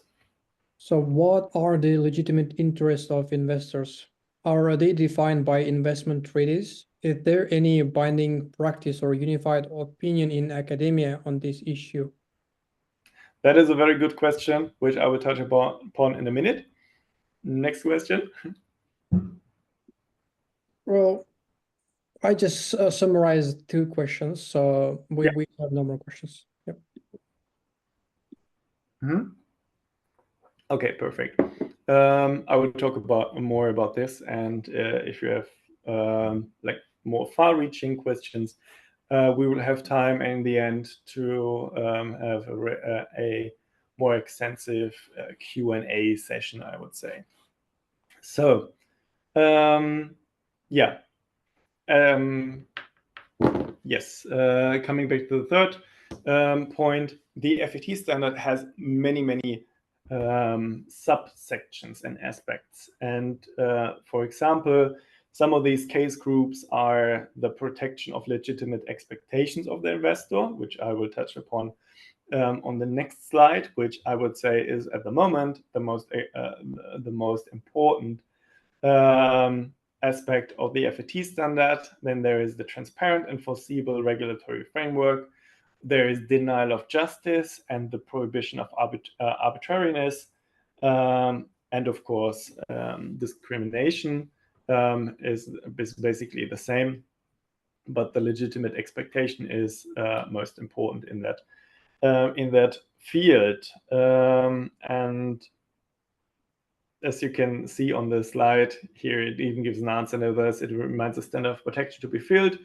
So what are the legitimate interests of investors? Are they defined by investment treaties? Is there any binding practice or unified opinion in academia on this issue? That is a very good question, which I will touch upon in a minute. Next question. Well, I just summarized 2 questions, so we have no more questions. Yep. Okay, perfect. I will talk more about this, and if you have like more far-reaching questions, we will have time in the end to have a more extensive Q&A session, I would say. So, yeah. Yes, coming back to the third point, the FET standard has many subsections and aspects. And for example, some of these case groups are the protection of legitimate expectations of the investor, which I will touch upon on the next slide, which I would say is at the moment the most important aspect of the FET standard. Then there is the transparent and foreseeable regulatory framework. There is denial of justice and the prohibition of arbitrariness, and of course discrimination is basically the same, but the legitimate expectation is most important in that field. And as you can see on the slide here, it even gives an answer. Nevertheless, it reminds the standard of protection to be filled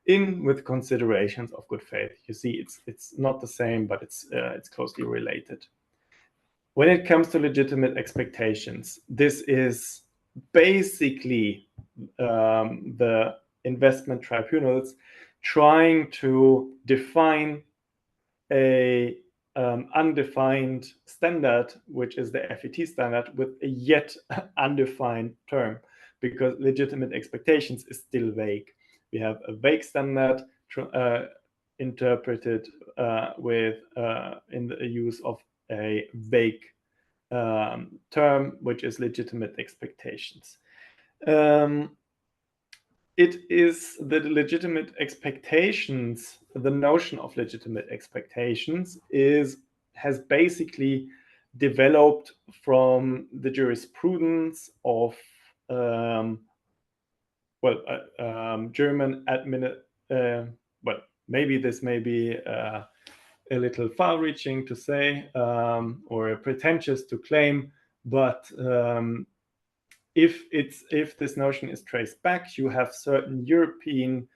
in with considerations of good faith. You see, it's not the same, but it's closely related. When it comes to legitimate expectations, this is basically the investment tribunals trying to define a undefined standard, which is the FET standard, with a yet undefined term, because legitimate expectations is still vague. We have a vague standard interpreted in the use of a vague term, which is legitimate expectations. It is the legitimate expectations, the notion of legitimate expectations has basically developed from the jurisprudence of German maybe this may be a little far-reaching to say or pretentious to claim, but if this notion is traced back, you have certain European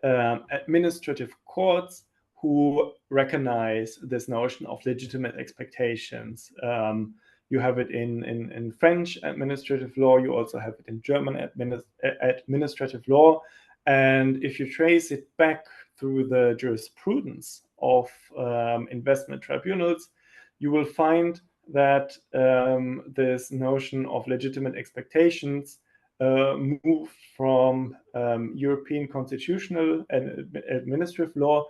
administrative courts who recognize this notion of legitimate expectations. You have it in French administrative law. You also have it in German administrative law. And if you trace it back through the jurisprudence of investment tribunals, you will find that this notion of legitimate expectations moved from European constitutional and administrative law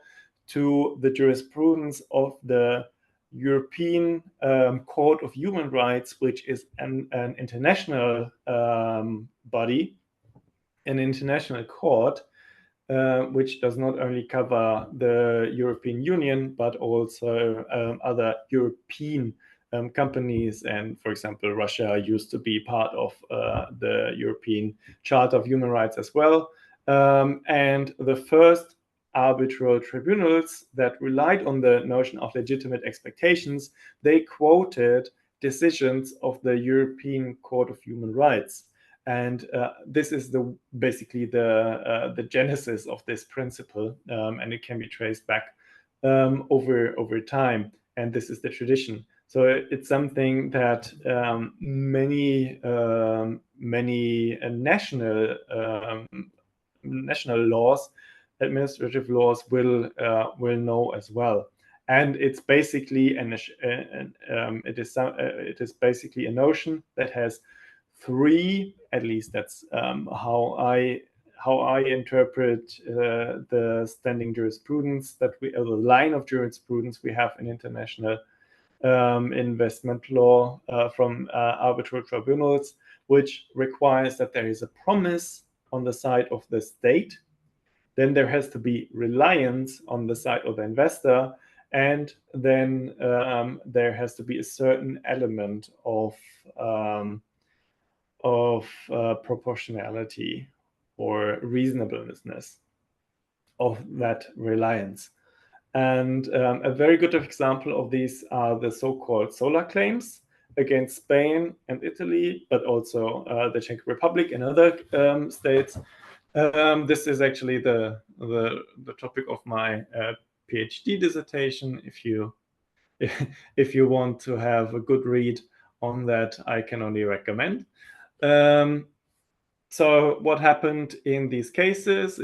to the jurisprudence of the European Court of Human Rights, which is an international body, an international court, which does not only cover the European Union, but also other European companies. And for example, Russia used to be part of the European Charter of Human Rights as well. And the first arbitral tribunals that relied on the notion of legitimate expectations, they quoted decisions of the European Court of Human Rights. And this is basically the genesis of this principle, and it can be traced back over time. And this is the tradition. So it's something that many national laws, administrative laws will know as well. And it's basically it is basically a notion that has three, at least that's how I interpret the standing jurisprudence the line of jurisprudence we have in international investment law from arbitral tribunals, which requires that there is a promise on the side of the state, then there has to be reliance on the side of the investor, and then there has to be a certain element of proportionality or reasonableness of that reliance. And a very good example of these are the so-called solar claims against Spain and Italy, but also the Czech Republic and other states. This is actually the topic of my PhD dissertation. If you want to have a good read on that, I can only recommend. So what happened in these cases?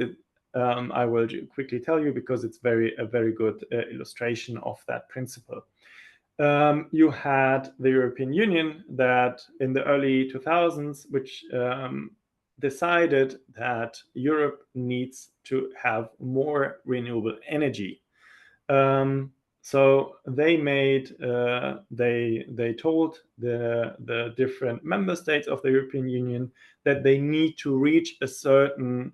I will quickly tell you because it's a very good illustration of that principle. you had the European Union that in the early 2000s, which decided that Europe needs to have more renewable energy. So they made they told the different member states of the European Union that they need to reach a certain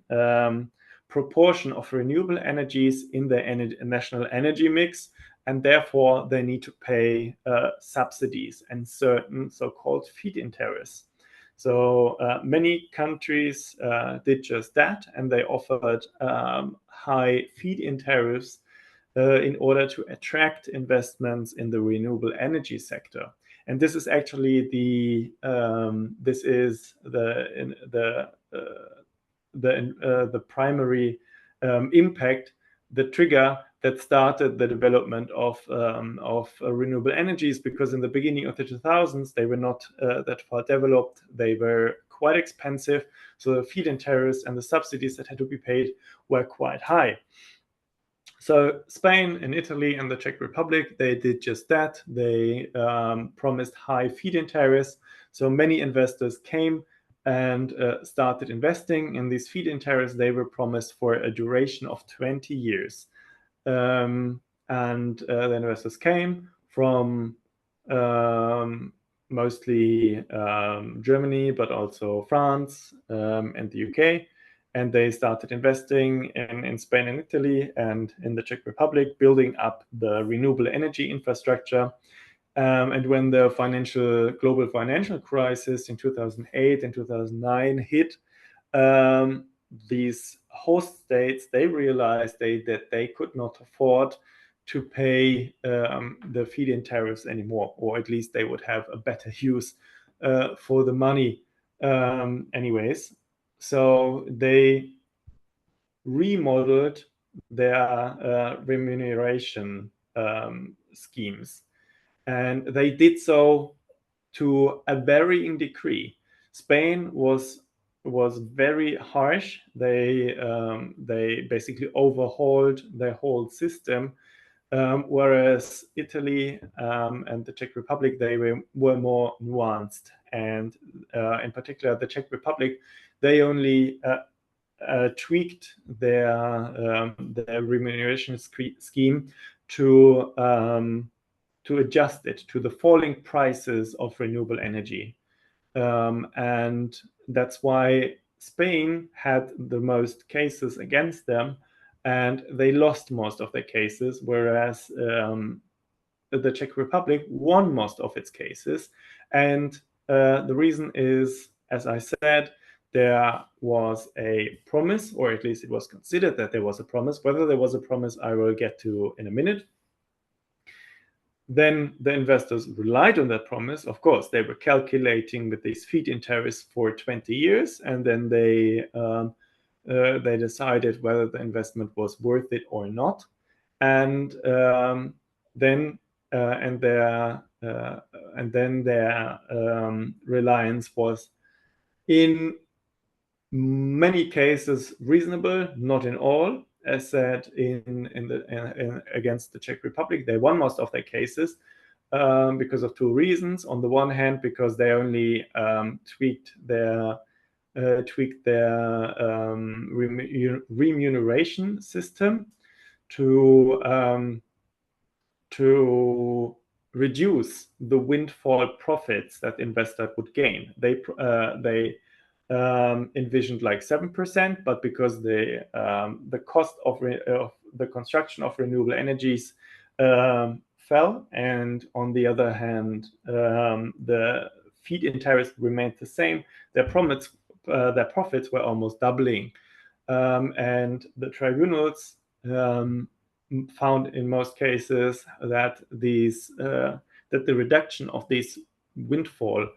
proportion of renewable energies in their national energy mix, and therefore they need to pay subsidies and certain so-called feed-in tariffs. So many countries did just that, and they offered high feed-in tariffs in order to attract investments in the renewable energy sector. And this is actually the primary impact, the trigger that started the development of renewable energies, because in the beginning of the 2000s they were not that far developed. They were quite expensive, so the feed-in tariffs and the subsidies that had to be paid were quite high. So Spain and Italy and the Czech Republic, they did just that. They promised high feed-in tariffs. So many investors came and started investing in these feed-in tariffs. They were promised for a duration of 20 years. And the investors came from mostly Germany, but also France and the UK. And they started investing in Spain and Italy and in the Czech Republic, building up the renewable energy infrastructure. And when the global financial crisis in 2008 and 2009 hit, these host states, they realized that they could not afford to pay the feed-in tariffs anymore, or at least they would have a better use for the money anyways. So they remodeled their remuneration schemes, and they did so to a varying degree. Spain was very harsh. They basically overhauled their whole system, whereas Italy and the Czech Republic, they were more nuanced. And in particular, the Czech Republic, they only tweaked their remuneration scheme to adjust it to the falling prices of renewable energy. And that's why Spain had the most cases against them, and they lost most of their cases, whereas the Czech Republic won most of its cases. And the reason is, as I said, there was a promise, or at least it was considered that there was a promise. Whether there was a promise, I will get to in a minute. Then the investors relied on that promise. Of course, they were calculating with these feed-in tariffs for 20 years, and then they decided whether the investment was worth it or not. And then their reliance was in many cases reasonable, not in all. As said, against the Czech Republic, they won most of their cases because of two reasons. On the one hand, because they only tweaked their remuneration system to reduce the windfall profits that investors would gain. They envisioned like 7%, but because the cost of the construction of renewable energies fell, and on the other hand, the feed-in tariffs remained the same, their profits were almost doubling, and the tribunals found in most cases that the reduction of these windfall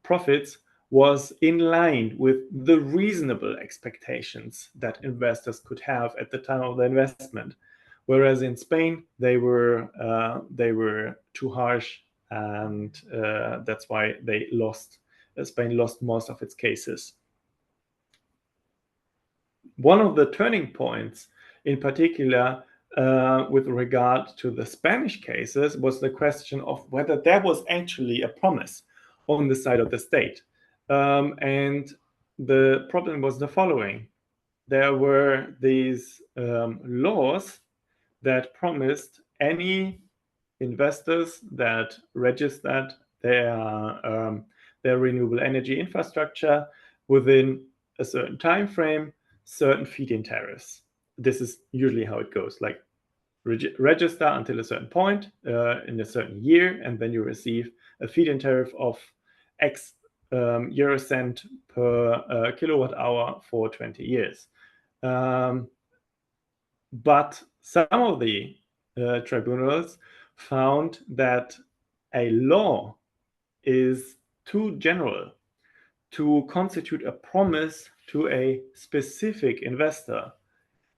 profits was in line with the reasonable expectations that investors could have at the time of the investment, whereas in Spain they were too harsh, and that's why Spain lost most of its cases. One of the turning points, in particular, with regard to the Spanish cases was the question of whether there was actually a promise on the side of the state. And the problem was the following. There were these laws that promised any investors that registered their renewable energy infrastructure within a certain time frame, certain feed-in tariffs. This is usually how it goes, like register until a certain point in a certain year, and then you receive a feed-in tariff of X euro cent per kilowatt hour for 20 years. But some of the tribunals found that a law is too general to constitute a promise to a specific investor,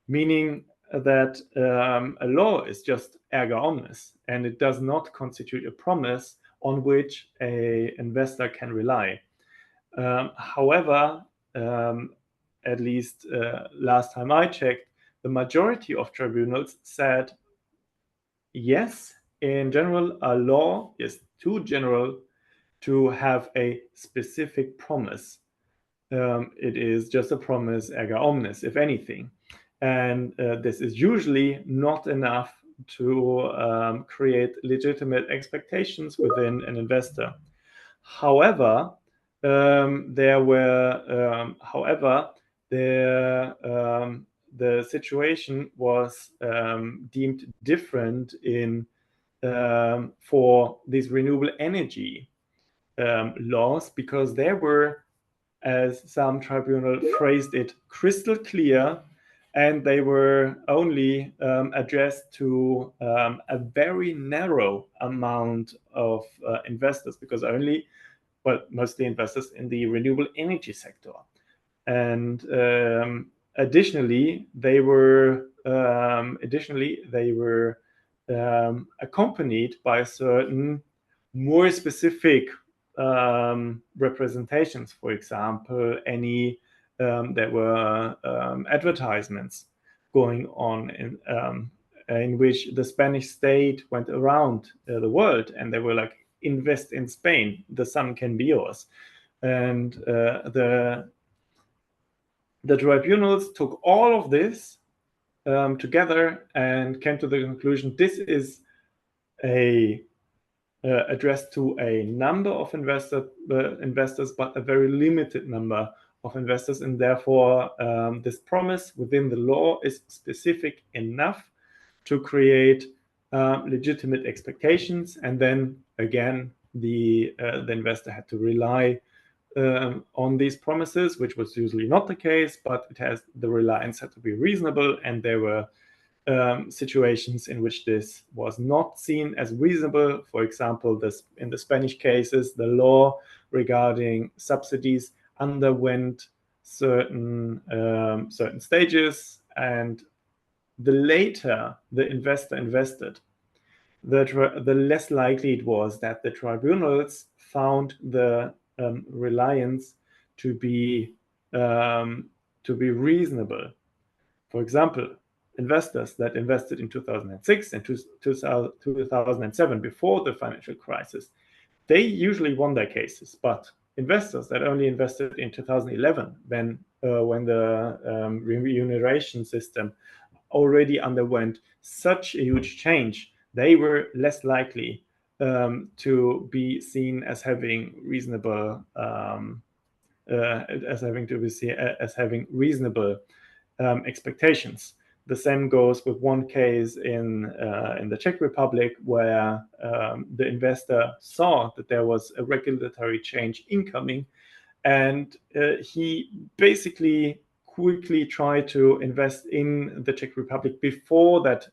meaning that a law is just erga omnes, and it does not constitute a promise on which an investor can rely. However, at least last time I checked, the majority of tribunals said, yes, in general, a law is too general to have a specific promise. It is just a promise erga omnes, if anything. And this is usually not enough to create legitimate expectations within an investor. However, the situation was deemed different in for these renewable energy laws, because there were, as some tribunal phrased it, crystal clear, and they were only addressed to a very narrow amount of investors, because mostly investors in the renewable energy sector. And additionally, they were accompanied by certain more specific representations. For example, there were advertisements going on in which the Spanish state went around the world, and they were like, invest in Spain, the sun can be yours. And the tribunals took all of this together and came to the conclusion this is addressed to a number of investors, but a very limited number of investors, and therefore this promise within the law is specific enough to create legitimate expectations. And then again, the investor had to rely on these promises, which was usually not the case, but the reliance had to be reasonable, and there were situations in which this was not seen as reasonable. For example, in the Spanish cases, the law regarding subsidies underwent certain stages, and the later the investor invested, the less likely it was that the tribunals found the reliance to be reasonable. For example, investors that invested in 2006 and 2007, before the financial crisis, they usually won their cases. But investors that only invested in 2011, when the remuneration system already underwent such a huge change, they were less likely to be seen as having reasonable expectations. The same goes with one case in the Czech Republic, where the investor saw that there was a regulatory change incoming, and he basically quickly tried to invest in the Czech Republic before that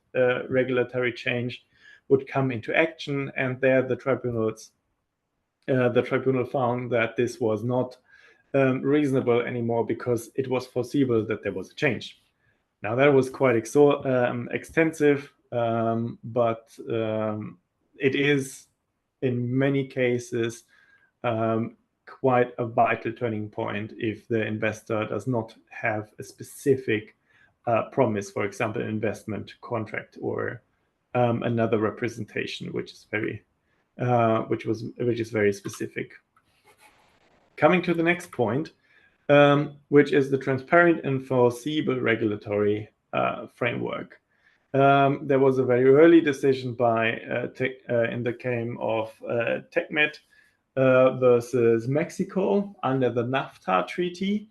regulatory change would come into action. And there the tribunal found that this was not reasonable anymore, because it was foreseeable that there was a change. Now that was quite extensive, but it is in many cases quite a vital turning point if the investor does not have a specific promise, for example, an investment contract or another representation, which is very specific. Coming to the next point, which is the transparent and foreseeable regulatory framework. There was a very early decision by in the case of TechMed versus Mexico under the NAFTA treaty.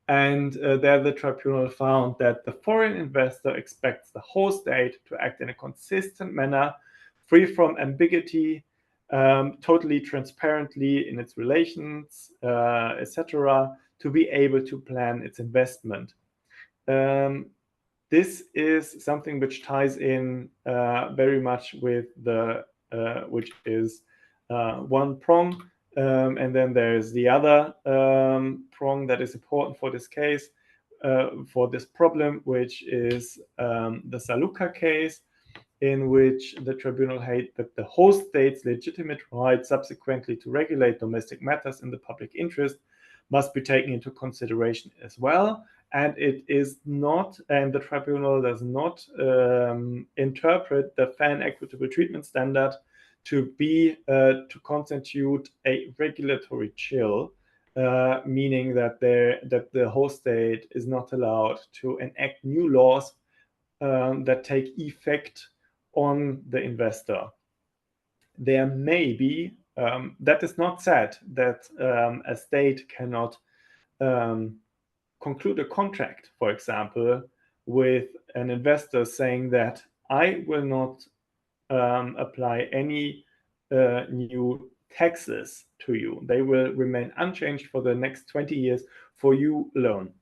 And there the tribunal found that the foreign investor expects the host state to act in a consistent manner, free from ambiguity, totally transparently in its relations, etc., to be able to plan its investment. This is something which ties in very much with the, which is one prong. And then there's the other prong that is important for this case, for this problem, which is the Saluka case, in which the tribunal held that the host state's legitimate right subsequently to regulate domestic matters in the public interest must be taken into consideration as well. And it is not, and the tribunal does not interpret the fair and equitable treatment standard to be to constitute a regulatory chill, meaning that the host state is not allowed to enact new laws that take effect on the investor. There may be, that is not said that a state cannot conclude a contract, for example, with an investor saying that I will not apply any new taxes to you. They will remain unchanged for the next 20 years for you alone,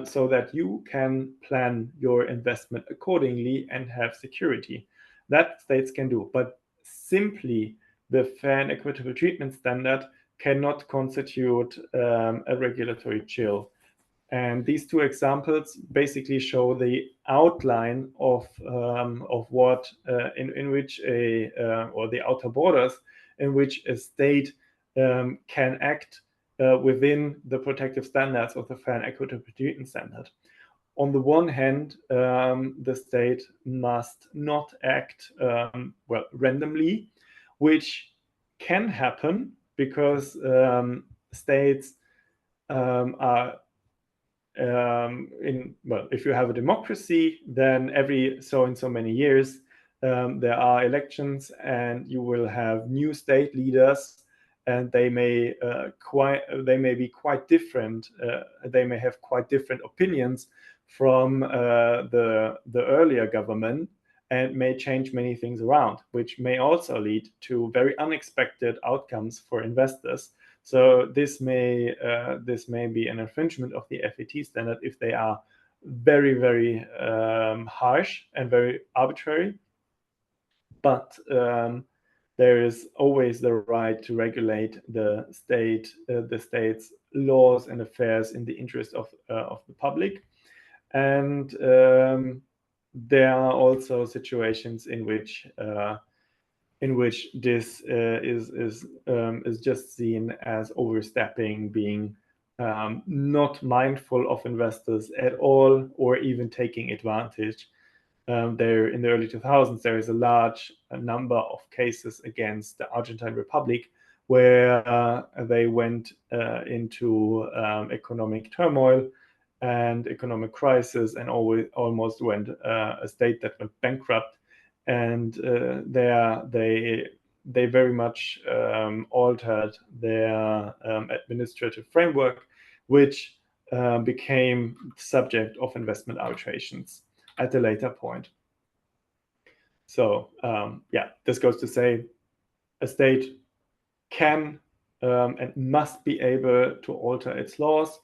so that you can plan your investment accordingly and have security. That states can do, but simply the fair and equitable treatment standard cannot constitute a regulatory chill. And these two examples basically show the outline of what in which or the outer borders in which a state can act within the protective standards of the fair and equitable treatment standard. On the one hand, the state must not act randomly, which can happen because states are if you have a democracy, then every so and so many years there are elections, and you will have new state leaders, and they may be quite different. They may have quite different opinions from the earlier government, and may change many things around, which may also lead to very unexpected outcomes for investors. So this may be an infringement of the FET standard if they are very, very harsh and very arbitrary. But there is always the right to regulate the state's laws and affairs in the interest of the public. And there are also situations in which this is just seen as overstepping, being not mindful of investors at all, or even taking advantage. There in the early 2000s, there is a large number of cases against the Argentine Republic where they went into economic turmoil and economic crisis, and almost went a state that went bankrupt. And they very much altered their administrative framework, which became subject of investment arbitrations at a later point. So this goes to say a state can and must be able to alter its laws,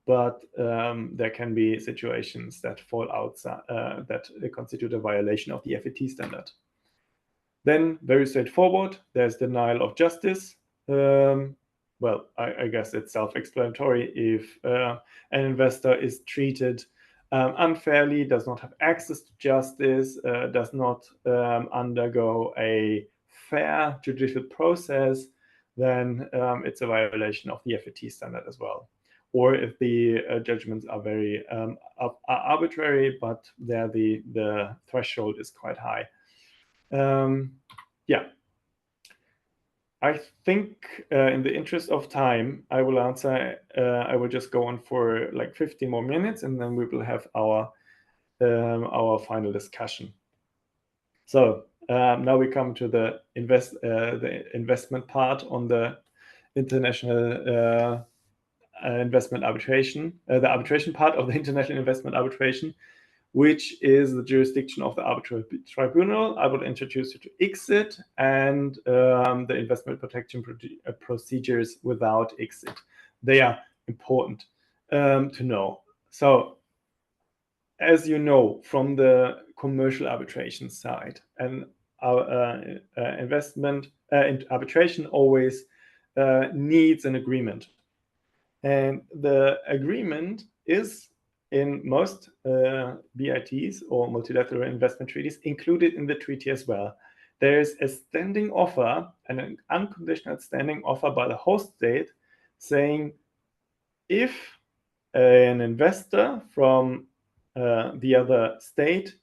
but there can be situations that fall outside, that constitute a violation of the FET standard. Then, very straightforward, there's denial of justice. Well, I guess it's self-explanatory. If an investor is treated unfairly, does not have access to justice, does not undergo a fair judicial process, then it's a violation of the FET standard as well. or if the judgments are very are arbitrary, but there the threshold is quite high. Yeah. I think in the interest of time, I will answer. I will just go on for like 15 more minutes, and then we will have our final discussion. So now we come to the investment part on the international investment arbitration, the arbitration part of the international investment arbitration, which is the jurisdiction of the arbitral tribunal. I will introduce you to ICSID and the investment protection procedures without ICSID. They are important to know. So, as you know from the commercial arbitration side, and our investment arbitration always needs an agreement. And the agreement is in most BITs or multilateral investment treaties included in the treaty as well. There is a standing offer and an unconditional standing offer by the host state saying if an investor from the other state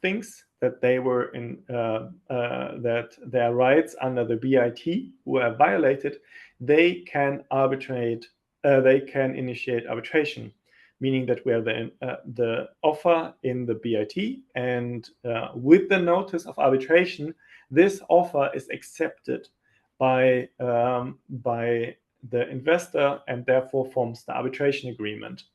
thinks that they were in that their rights under the BIT were violated, they can arbitrate. They can initiate arbitration, meaning that we have the offer in the BIT, and with the notice of arbitration, this offer is accepted by the investor and therefore forms the arbitration agreement.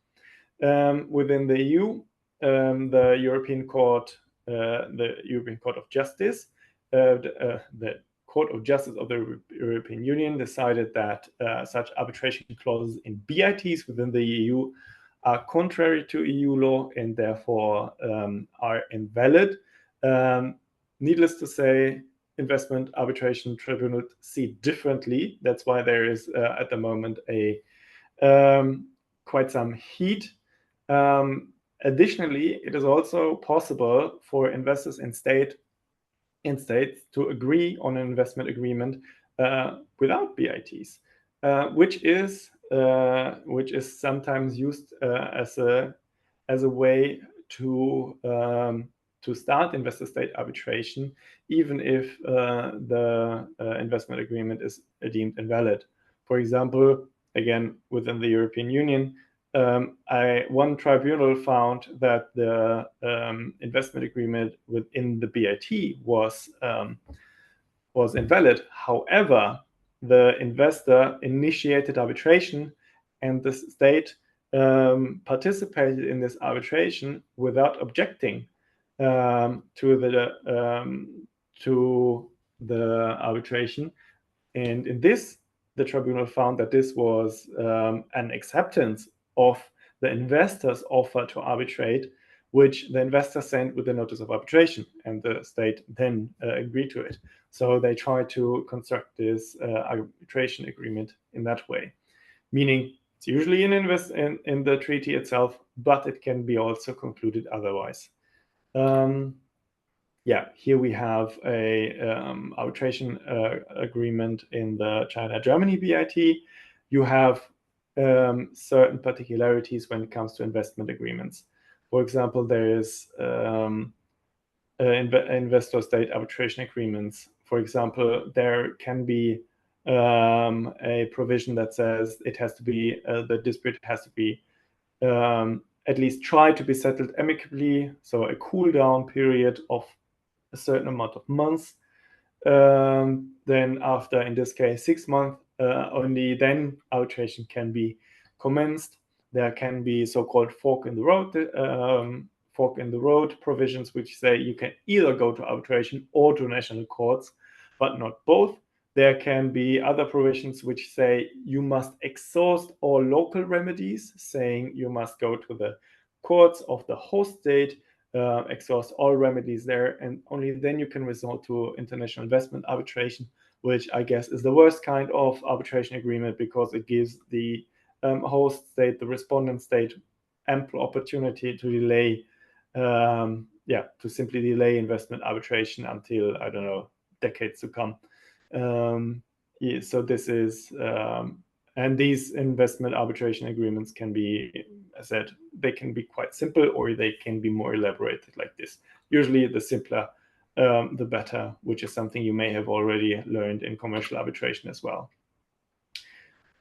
Within the EU, the European Court of Justice, the Court of Justice of the European Union decided that such arbitration clauses in BITs within the EU are contrary to EU law and therefore are invalid. Needless to say, investment arbitration tribunals see differently. That's why there is at the moment a quite some heat. Additionally, it is also possible for investors in states to agree on an investment agreement without BITs, which is sometimes used as a way to start investor-state arbitration, even if the investment agreement is deemed invalid. For example, again within the European Union, one tribunal found that the investment agreement within the BIT was invalid. However, the investor initiated arbitration, and the state participated in this arbitration without objecting to the arbitration. And in this, the tribunal found that this was an acceptance of the investor's offer to arbitrate, which the investor sent with a notice of arbitration, and the state then agreed to it. So they tried to construct this arbitration agreement in that way, meaning it's usually in the treaty itself, but it can be also concluded otherwise. Yeah, here we have a arbitration agreement in the China-Germany BIT. You have certain particularities when it comes to investment agreements. For example, there is investor-state arbitration agreements. For example, there can be a provision that says it has to be the dispute has to be at least try to be settled amicably, so a cool down period of a certain amount of months. Then after, in this case, 6 months, only then arbitration can be commenced. There can be so-called fork in the road provisions, which say you can either go to arbitration or to national courts, but not both. There can be other provisions which say you must exhaust all local remedies, saying you must go to the courts of the host state, exhaust all remedies there, and only then you can resort to international investment arbitration, which I guess is the worst kind of arbitration agreement because it gives the host state, the respondent state, ample opportunity to delay, to simply delay investment arbitration until, I don't know, decades to come. So this is And these investment arbitration agreements can be, as I said, they can be quite simple, or they can be more elaborated like this. Usually the simpler, the better, which is something you may have already learned in commercial arbitration as well.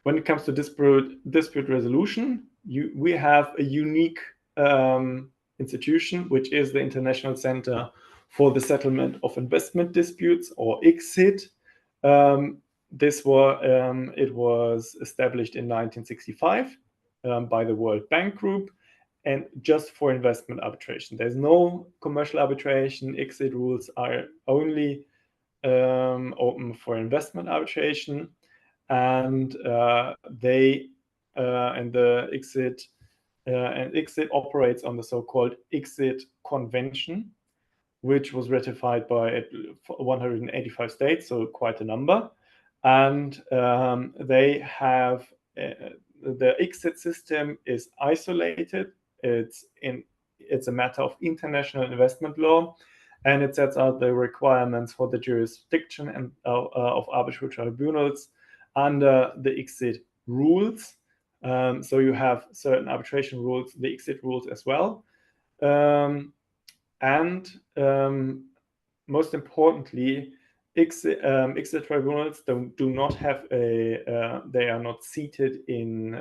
When it comes to dispute resolution, we have a unique institution, which is the International Center for the Settlement of Investment Disputes, or ICSID. It was established in 1965 by the World Bank Group, and just for investment arbitration. There's no commercial arbitration. ICSID rules are only open for investment arbitration, and the ICSID operates on the so-called ICSID Convention, which was ratified by 185 states, so quite a number. And they have the ICSID system is isolated. It's a matter of international investment law, and it sets out the requirements for the jurisdiction and of arbitral tribunals under the ICSID rules. So you have certain arbitration rules, the ICSID rules as well. Most importantly, ICSID tribunals do not have they are not seated in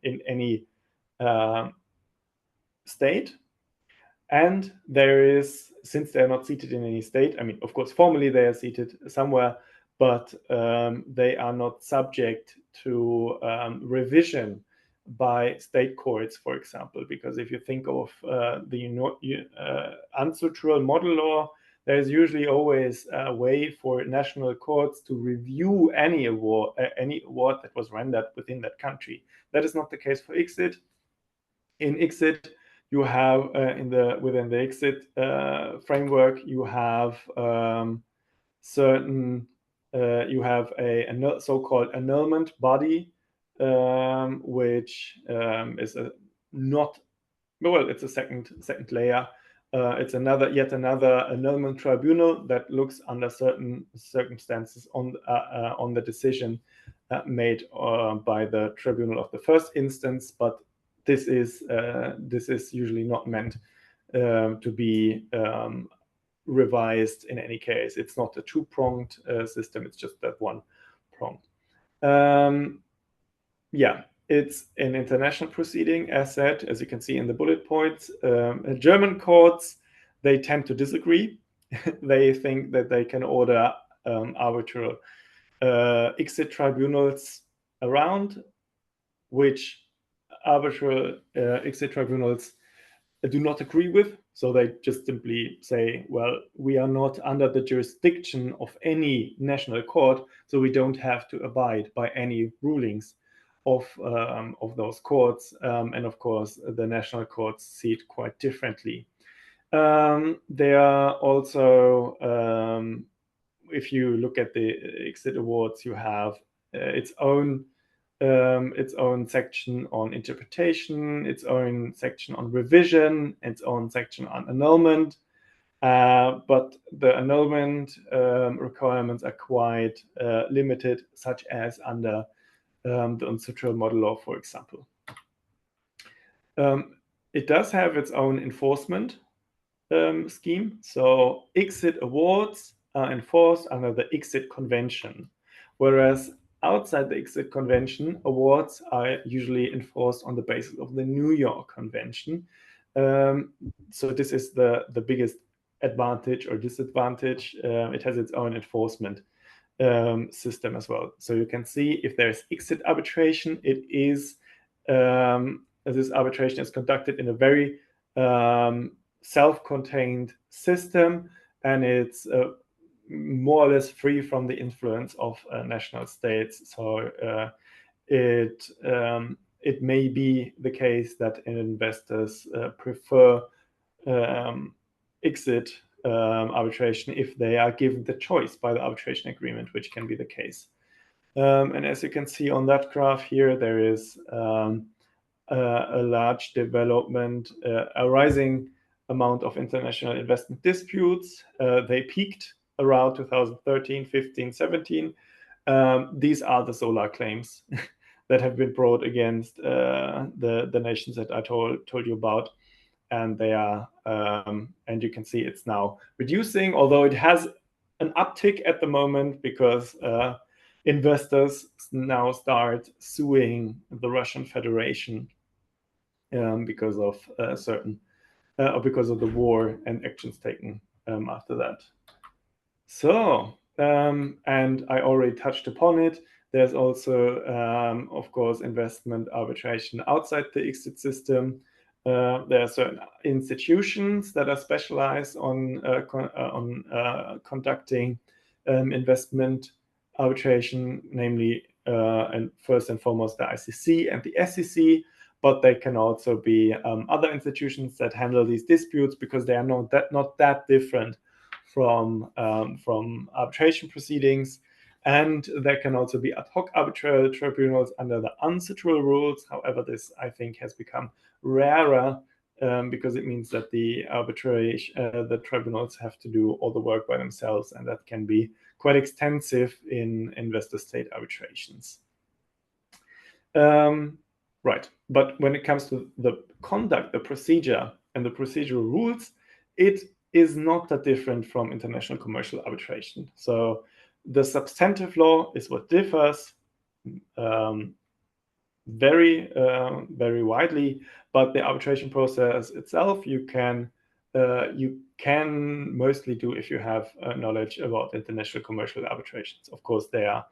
any state. And since they're not seated in any state, I mean, of course, formally they are seated somewhere, but they are not subject to revision by state courts, for example, because if you think of the unsutral model law, there's usually always a way for national courts to review any award that was rendered within that country. That is not the case for ICSID. In ICSID, you have within the ICSID framework, you have you have a so-called annulment body, which is it's a second layer. It's yet another annulment tribunal that looks under certain circumstances on the decision made by the tribunal of the first instance, but this is usually not meant to be revised in any case. It's not a two-pronged system, it's just that one prong. It's an international proceeding, as said, as you can see in the bullet points. German courts, they tend to disagree. They think that they can order arbitral ICSID tribunals around, which arbitral ICSID tribunals do not agree with. So they just simply say, well, we are not under the jurisdiction of any national court, so we don't have to abide by any rulings of those courts. And of course, the national courts see it quite differently. There are also, if you look at the ICSID awards, you have its own section on interpretation, its own section on revision, its own section on annulment. But the annulment requirements are quite limited, such as under the unsutral model law, for example. It does have its own enforcement scheme. So ICSID awards are enforced under the ICSID Convention, whereas outside the ICSID Convention, awards are usually enforced on the basis of the New York Convention. So this is the biggest advantage or disadvantage. It has its own enforcement system as well. So you can see if there's ICSID arbitration, this arbitration is conducted in a very self-contained system, and it's more or less free from the influence of national states. So it may be the case that investors prefer ICSID arbitration if they are given the choice by the arbitration agreement, which can be the case. And as you can see on that graph here, there is a large development, a rising amount of international investment disputes. They peaked around 2013, 15, 17. These are the solar claims. that have been brought against the nations that I told you about, and they are and you can see it's now reducing, although it has an uptick at the moment because investors now start suing the Russian Federation because of because of the war and actions taken after that. So, and I already touched upon it. There's also, of course, investment arbitration outside the ICSID system. There are certain institutions that are specialized on conducting investment arbitration, namely, and first and foremost, the ICC and the SEC. But they can also be other institutions that handle these disputes because they are not that different from arbitration proceedings. And there can also be ad hoc arbitral tribunals under the UNCITRAL rules. However, this, I think, has become rarer because it means that the tribunals have to do all the work by themselves, and that can be quite extensive in investor-state arbitrations. Right, but when it comes to the conduct, the procedure, and the procedural rules, it is not that different from international commercial arbitration. So the substantive law is what differs very widely, but the arbitration process itself you can mostly do if you have knowledge about international commercial arbitrations. Of course, there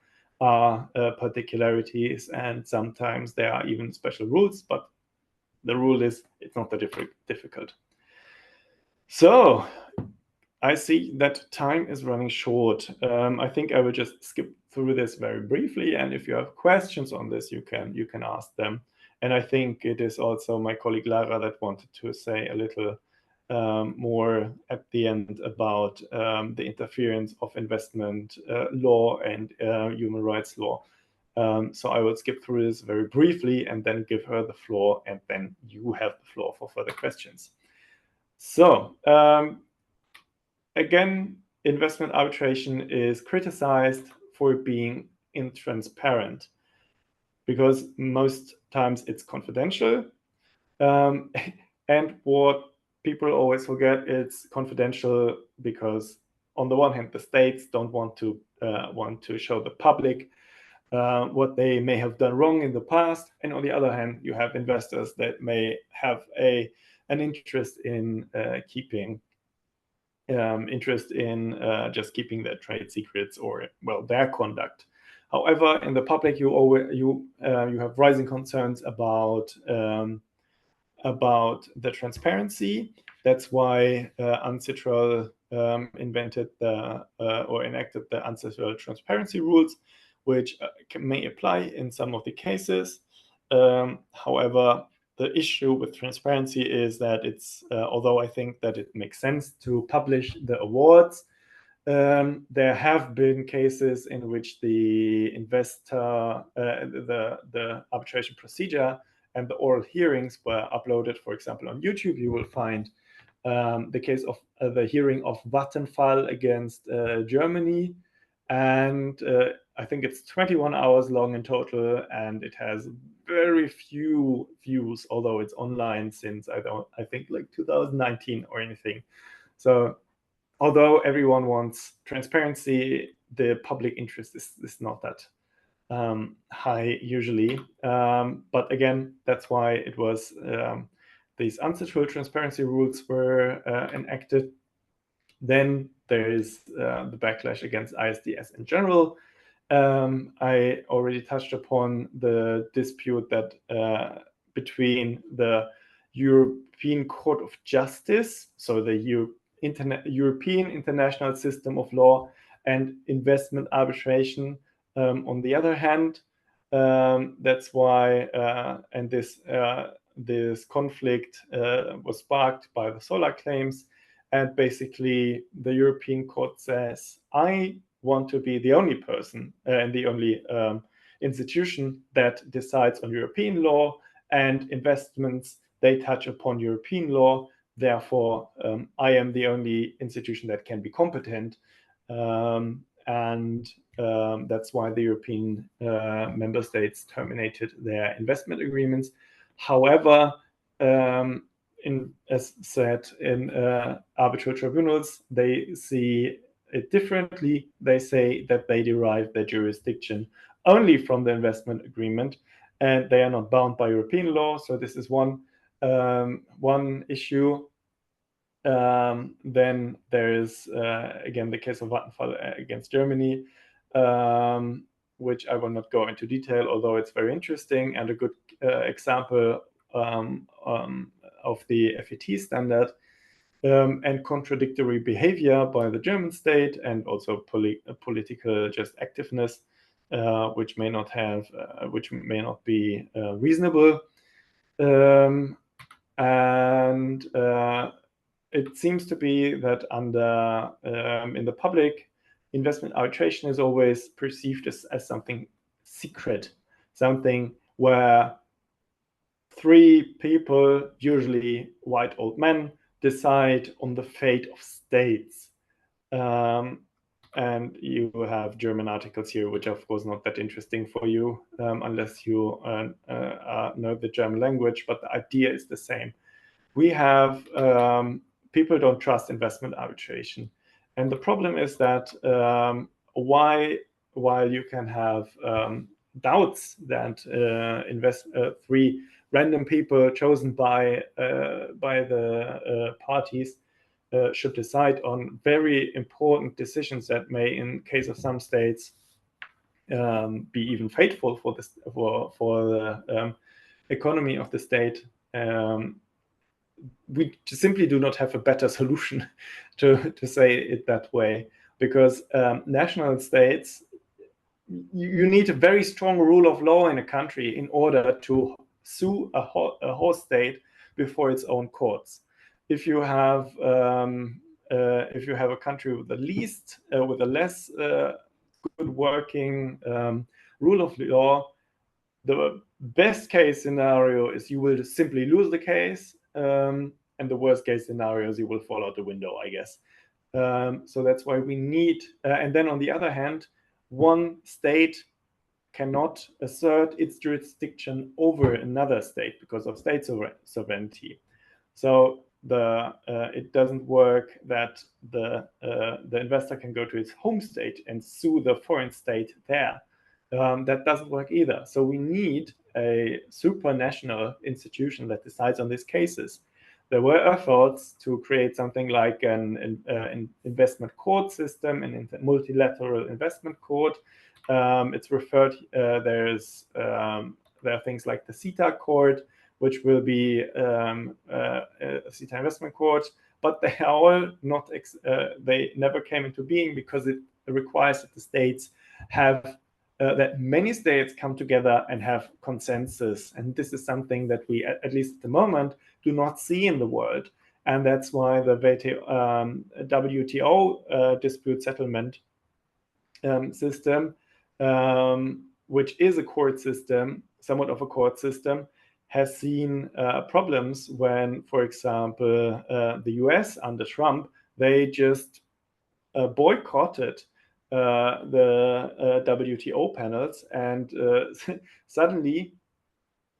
are particularities, and sometimes there are even special rules, but the rule is it's not that difficult. So I see that time is running short. I think I will just skip through this very briefly, and if you have questions on this, you can ask them. And I think it is also my colleague Lara that wanted to say a little more at the end about the interference of investment law and human rights law. So I will skip through this very briefly and then give her the floor, and then you have the floor for further questions. So again, investment arbitration is criticized for being intransparent because most times it's confidential. And what people always forget, it's confidential because on the one hand, the states don't want to show the public what they may have done wrong in the past, and on the other hand, you have investors that may have an interest in just keeping their trade secrets or, well, their conduct. However, in the public, you have rising concerns about the transparency. That's why UNCITRAL invented or enacted the UNCITRAL transparency rules, which may apply in some of the cases. However, the issue with transparency is that it's, although I think that it makes sense to publish the awards, there have been cases in which the investor, the arbitration procedure and the oral hearings were uploaded. For example, on YouTube, you will find the case of the hearing of Vattenfall against Germany. And I think it's 21 hours long in total, and it has very few views, although it's online since I think like 2019 or anything. So although everyone wants transparency, the public interest is not that high usually. But again, that's why it was these UNCITRAL transparency rules were enacted. Then there is the backlash against ISDS in general. I already touched upon the dispute that between the European Court of Justice, so the European International System of Law, and investment arbitration on the other hand. That's why, and this conflict was sparked by the solar claims. And basically, the European Court says, I want to be the only person and the only institution that decides on European law, and investments, they touch upon European law. Therefore, I am the only institution that can be competent. and that's why the European member states terminated their investment agreements. However, as said, in arbitral tribunals, they see it differently. They say that they derive their jurisdiction only from the investment agreement, and they are not bound by European law. So this is one issue. Then there is again the case of Vattenfall against Germany, which I will not go into detail, although it's very interesting and a good example of the FET standard, and contradictory behavior by the German state, and also political just activeness, which may not be reasonable, and it seems to be that under in the public, investment arbitration is always perceived as something secret, something where three people, usually white old men, decide on the fate of states. And you have German articles here, which are of course not that interesting for you unless you know the German language, but the idea is the same. We have people don't trust investment arbitration. And the problem is that while you can have doubts that three random people chosen by the parties should decide on very important decisions that may, in case of some states, be even fateful for the economy of the state. We simply do not have a better solution to say it that way, because national states, you need a very strong rule of law in a country in order to sue a host state before its own courts. If you have a country with a less good working rule of law, the best case scenario is you will simply lose the case, and the worst case scenario is you will fall out the window, I guess. So that's why we need, and then on the other hand, one state cannot assert its jurisdiction over another state because of state sovereignty. So it doesn't work that the investor can go to his home state and sue the foreign state there. That doesn't work either. So we need a supranational institution that decides on these cases. There were efforts to create something like an investment court system, an multilateral investment court. It's referred, there are things like the CETA court, which will be a CETA investment court, but they are all not, they never came into being because it requires that the states have that many states come together and have consensus. And this is something that we, at least at the moment, do not see in the world. And that's why the WTO dispute settlement system, which is a court system, somewhat of a court system, has seen problems when, for example, the US under Trump, they just boycotted the WTO panels, and suddenly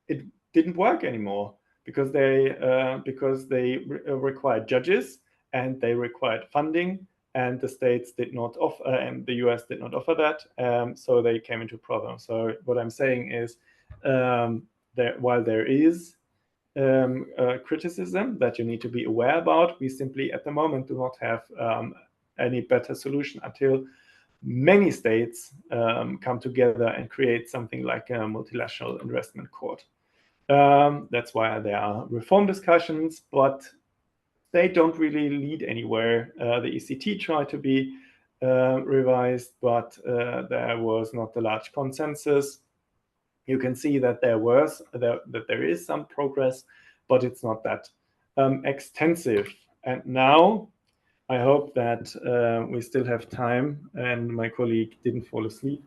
it didn't work anymore because they required judges and they required funding, and the states did not offer, and the US did not offer that, so they came into problems. So what I'm saying is, that while there is criticism that you need to be aware about, we simply at the moment do not have any better solution until many states come together and create something like a multilateral investment court. That's why there are reform discussions, but they don't really lead anywhere. The ECT tried to be revised, but there was not a large consensus. You can see that there is some progress, but it's not that extensive. And now I hope that we still have time and my colleague didn't fall asleep.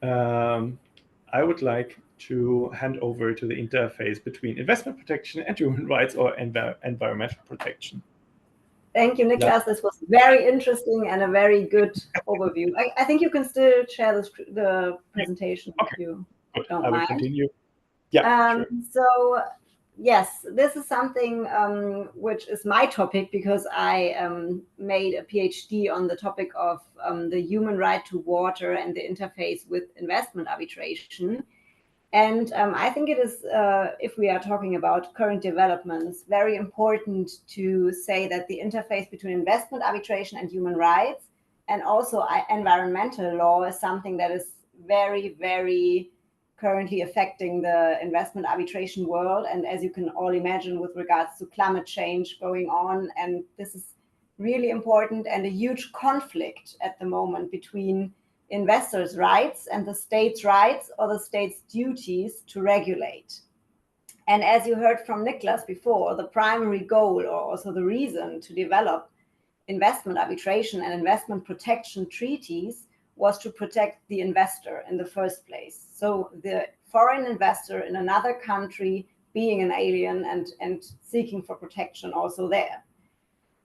I would like to hand over to the interface between investment protection and human rights or environmental protection. Thank you, Niclas. This was very interesting and a very good overview. I think you can still share the presentation if you don't I will mind. continue. Yeah, sure. So, yes, this is something which is my topic because I made a PhD on the topic of the human right to water and the interface with investment arbitration. And I think it is, if we are talking about current developments, very important to say that the interface between investment arbitration and human rights and also environmental law is something that is very, very currently affecting the investment arbitration world. And as you can all imagine, with regards to climate change going on, and this is really important and a huge conflict at the moment between investors' rights and the state's rights or the state's duties to regulate. And as you heard from Niclas before, the primary goal or also the reason to develop investment arbitration and investment protection treaties was to protect the investor in the first place. So the foreign investor in another country being an alien and seeking for protection also there.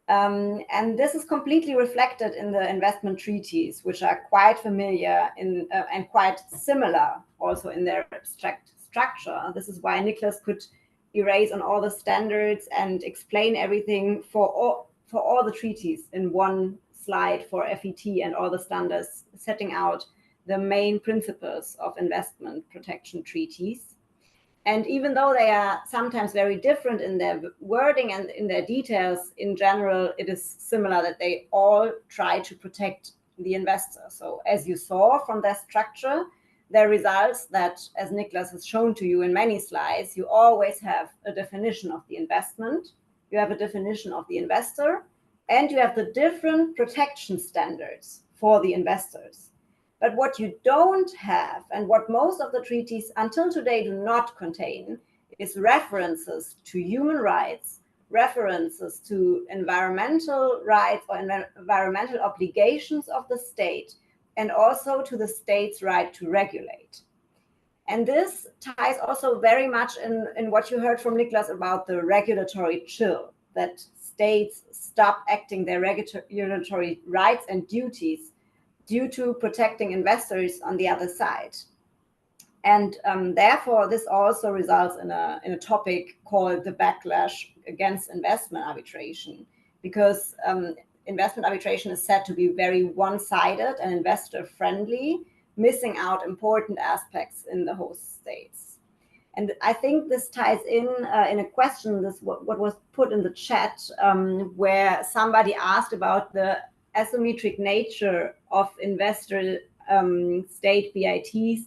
And this is completely reflected in the investment treaties, which are quite familiar and quite similar also in their abstract structure. This is why Niclas could erase on all the standards and explain everything for all the treaties in one slide for FET and all the standards, setting out the main principles of investment protection treaties. And even though they are sometimes very different in their wording and in their details, in general, it is similar that they all try to protect the investor. So as you saw from their structure, their results that, as Niclas has shown to you in many slides, you always have a definition of the investment, you have a definition of the investor, and you have the different protection standards for the investors. But what you don't have, and what most of the treaties until today do not contain, is references to human rights, references to environmental rights or environmental obligations of the state, and also to the state's right to regulate. And this ties also very much in what you heard from Niclas about the regulatory chill, that states stop acting their regulatory rights and duties due to protecting investors on the other side. And therefore, this also results in a topic called the backlash against investment arbitration, because investment arbitration is said to be very one-sided and investor-friendly, missing out important aspects in the host states. And I think this ties in a question, what was put in the chat, where somebody asked about the asymmetric nature of investor state BITs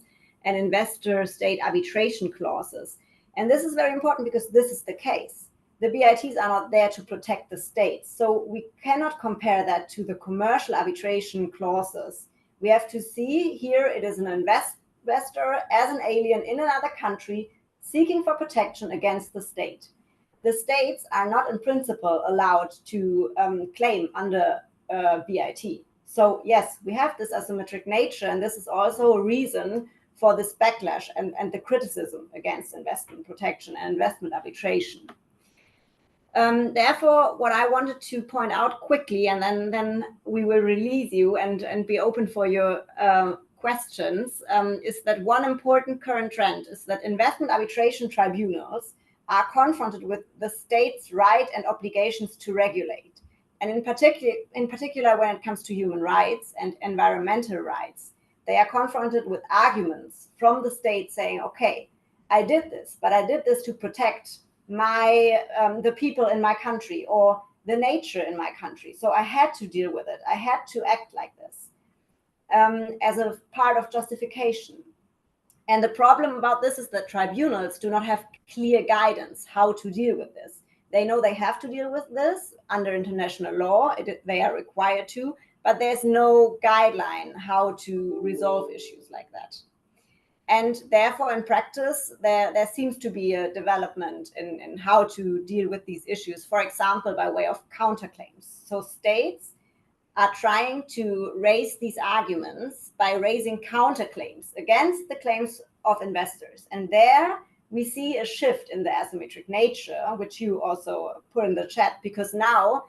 and investor state arbitration clauses. And this is very important because this is the case. The BITs are not there to protect the states. So we cannot compare that to the commercial arbitration clauses. We have to see here it is an investor as an alien in another country seeking for protection against the state. The states are not in principle allowed to claim under BIT. So yes, we have this asymmetric nature, and this is also a reason for this backlash and the criticism against investment protection and investment arbitration. Therefore, what I wanted to point out quickly, and then we will release you and be open for your questions, is that one important current trend is that investment arbitration tribunals are confronted with the state's right and obligations to regulate. And in particular, when it comes to human rights and environmental rights, they are confronted with arguments from the state saying, okay, I did this, but I did this to protect the people in my country or the nature in my country. So I had to deal with it. I had to act like this as a part of justification. And the problem about this is that tribunals do not have clear guidance how to deal with this. They know they have to deal with this under international law. They are required to, but there's no guideline how to resolve issues like that. And therefore, in practice, there seems to be a development in how to deal with these issues, for example, by way of counterclaims. So states are trying to raise these arguments by raising counterclaims against the claims of investors. And there we see a shift in the asymmetric nature, which you also put in the chat, because now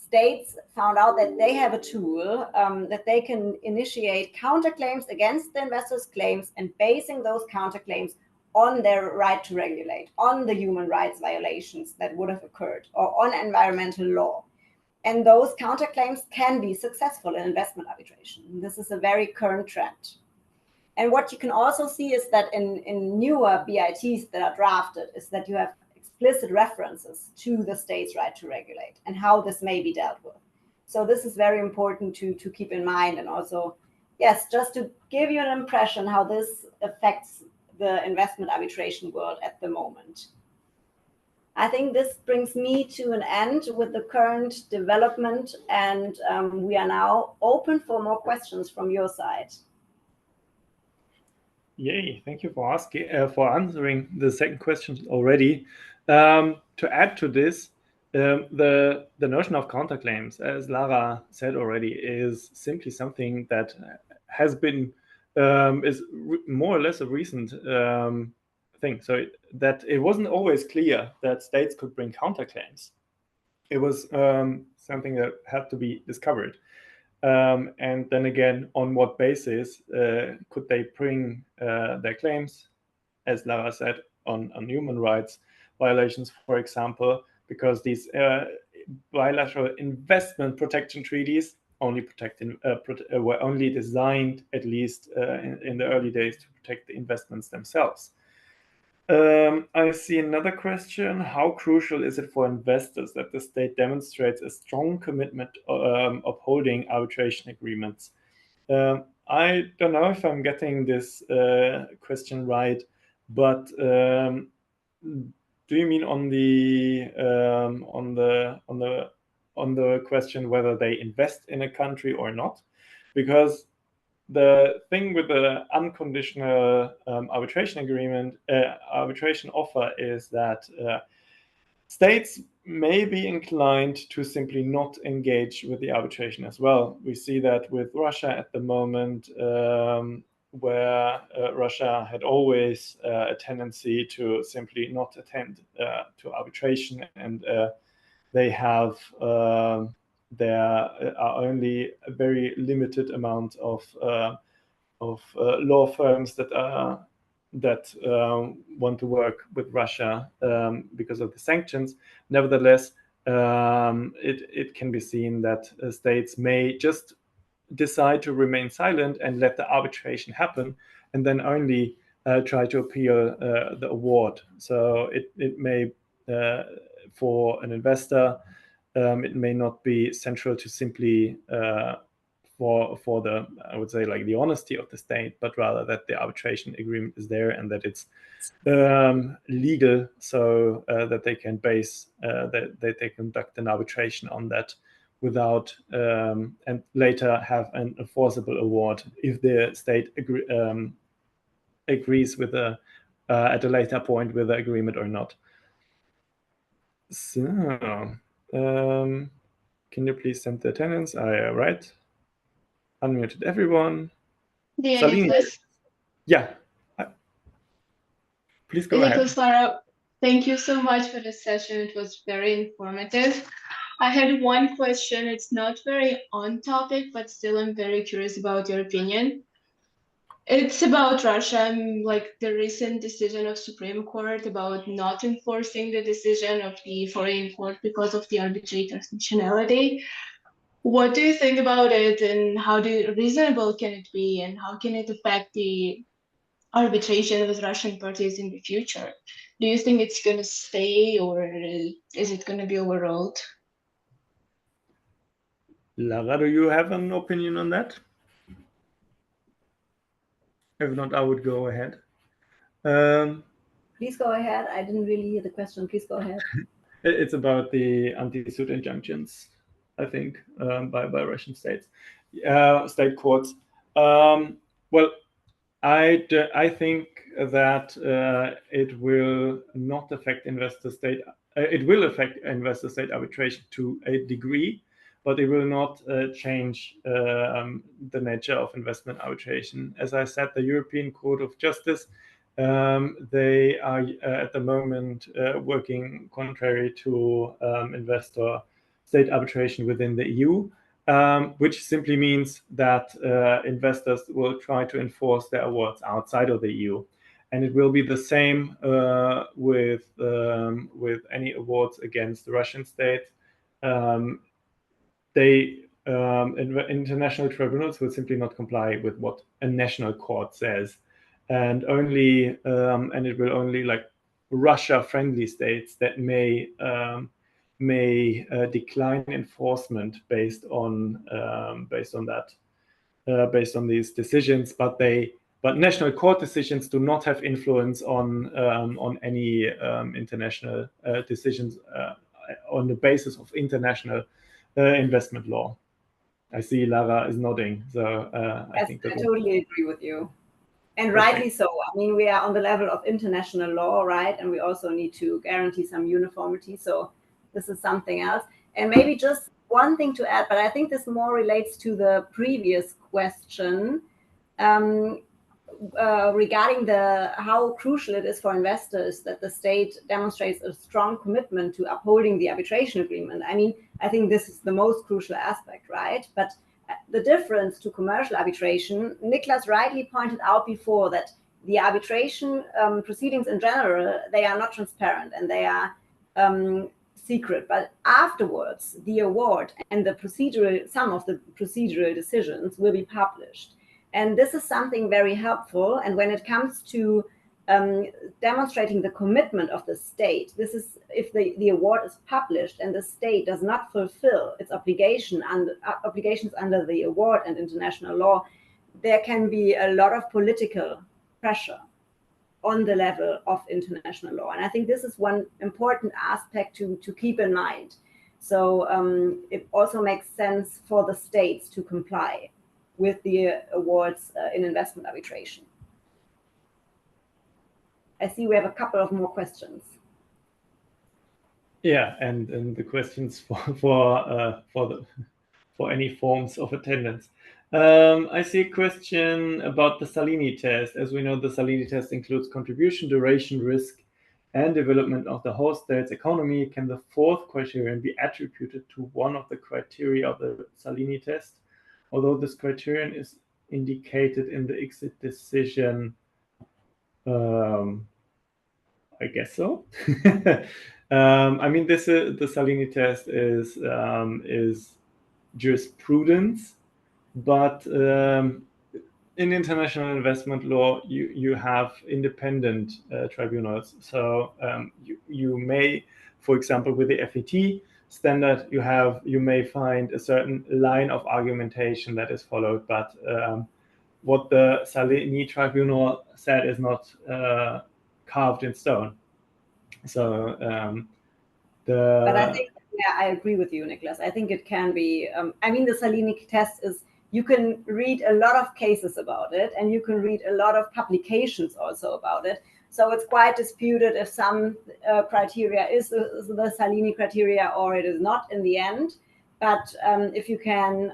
states found out that they have a tool that they can initiate counterclaims against the investors' claims, and basing those counterclaims on their right to regulate, on the human rights violations that would have occurred, or on environmental law. And those counterclaims can be successful in investment arbitration. This is a very current trend. And what you can also see is that in newer BITs that are drafted is that you have explicit references to the state's right to regulate and how this may be dealt with. So this is very important to keep in mind. And also, yes, just to give you an impression how this affects the investment arbitration world at the moment. I think this brings me to an end with the current development, and we are now open for more questions from your side. Yay! Thank you for answering the second question already. To add to this, the notion of counterclaims, as Lara said already, is simply something that has been is more or less a recent thing. So that it wasn't always clear that states could bring counterclaims. It was something that had to be discovered. And then again, on what basis could they bring their claims, as Lara said, on human rights violations, for example, because these bilateral investment protection treaties were only designed, at least in the early days, to protect the investments themselves. I see another question. How crucial is it for investors that the state demonstrates a strong commitment upholding arbitration agreements? I don't know if I'm getting this question right, but do you mean on the question whether they invest in a country or not? Because the thing with the unconditional arbitration agreement, arbitration offer, is that states may be inclined to simply not engage with the arbitration as well. We see that with Russia at the moment, where Russia had always a tendency to simply not attend to arbitration, and they have there are only a very limited amount of law firms that want to work with Russia because of the sanctions. Nevertheless, it can be seen that states may just decide to remain silent and let the arbitration happen, and then only try to appeal the award. So it may, for an investor, it may not be central to simply for the, I would say, like the honesty of the state, but rather that the arbitration agreement is there and that it's legal, so that they can base that they conduct an arbitration on that without and later have an enforceable award if the state agrees with at a later point with the agreement or not. So can you please send the attendance? Right. Unmuted everyone. Dear Saline. Niclas. Yeah. Please go ahead. Niclas, Lara, thank you so much for this session. It was very informative. I had one question. It's not very on topic, but still I'm very curious about your opinion. It's about Russia, like the recent decision of Supreme Court about not enforcing the decision of the foreign court because of the arbitrator's nationality. What do you think about it, and how reasonable can it be, and how can it affect the arbitration with Russian parties in the future? Do you think it's going to stay, or is it going to be overruled? Lara, do you have an opinion on that? If not, I would go ahead. Please go ahead. I didn't really hear the question. Please go ahead. It's about the anti-suit injunctions, I think, by Russian states, state courts. Well, I think that it will not affect investor-state. It will affect investor-state arbitration to a degree, but it will not change the nature of investment arbitration. As I said, the European Court of Justice, they are at the moment working contrary to investor State arbitration within the EU, which simply means that investors will try to enforce their awards outside of the EU. And it will be the same with any awards against the Russian state. International tribunals will simply not comply with what a national court says, and it will only like Russia-friendly states that may decline enforcement based on these decisions, but national court decisions do not have influence on any international decisions on the basis of international investment law. I see Lara is nodding, so I think I totally agree with you. And rightly so. I mean, we are on the level of international law, right? And we also need to guarantee some uniformity. So this is something else. And maybe just one thing to add, but I think this more relates to the previous question regarding how crucial it is for investors that the state demonstrates a strong commitment to upholding the arbitration agreement. I mean, I think this is the most crucial aspect, right? But the difference to commercial arbitration, Niclas rightly pointed out before that the arbitration proceedings in general, they are not transparent and they are secret. But afterwards, the award and some of the procedural decisions will be published. And this is something very helpful. And when it comes to demonstrating the commitment of the state, this is if the award is published and the state does not fulfill its obligations under the award and international law, there can be a lot of political pressure on the level of international law. And I think this is one important aspect to keep in mind. So it also makes sense for the states to comply with the awards in investment arbitration. I see we have a couple of more questions. Yeah, and the questions for any forms of attendance. I see a question about the Salini test. As we know, the Salini test includes contribution, duration, risk, and development of the host state's economy. Can the fourth criterion be attributed to one of the criteria of the Salini test? Although this criterion is indicated in the exit decision, I guess so. I mean, the Salini test is jurisprudence, but in international investment law, you have independent tribunals. So you may, for example, with the FET standard, you may find a certain line of argumentation that is followed, but what the Salini tribunal said is not carved in stone. So but I think, yeah, I agree with you, Niclas. I think it can be. I mean, the Salini test is. You can read a lot of cases about it, and you can read a lot of publications also about it. So it's quite disputed if some criteria is the Salini criteria or it is not in the end. But if you can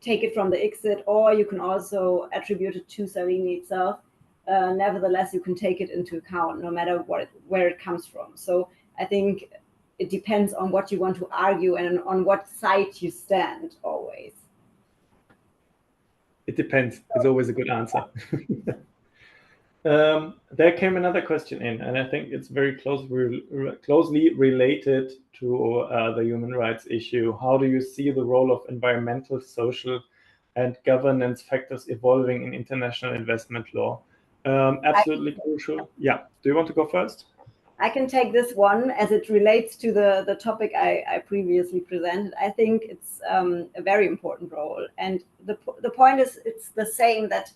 take it from the exit, or you can also attribute it to Salini itself, nevertheless, you can take it into account no matter where it comes from. So I think it depends on what you want to argue and on what side you stand always. It depends. It's always a good answer. There came another question in, and I think it's very closely related to the human rights issue. How do you see the role of environmental, social, and governance factors evolving in international investment law? Absolutely crucial. Yeah. Do you want to go first? I can take this one as it relates to the topic I previously presented. I think it's a very important role. And the point is, it's the same that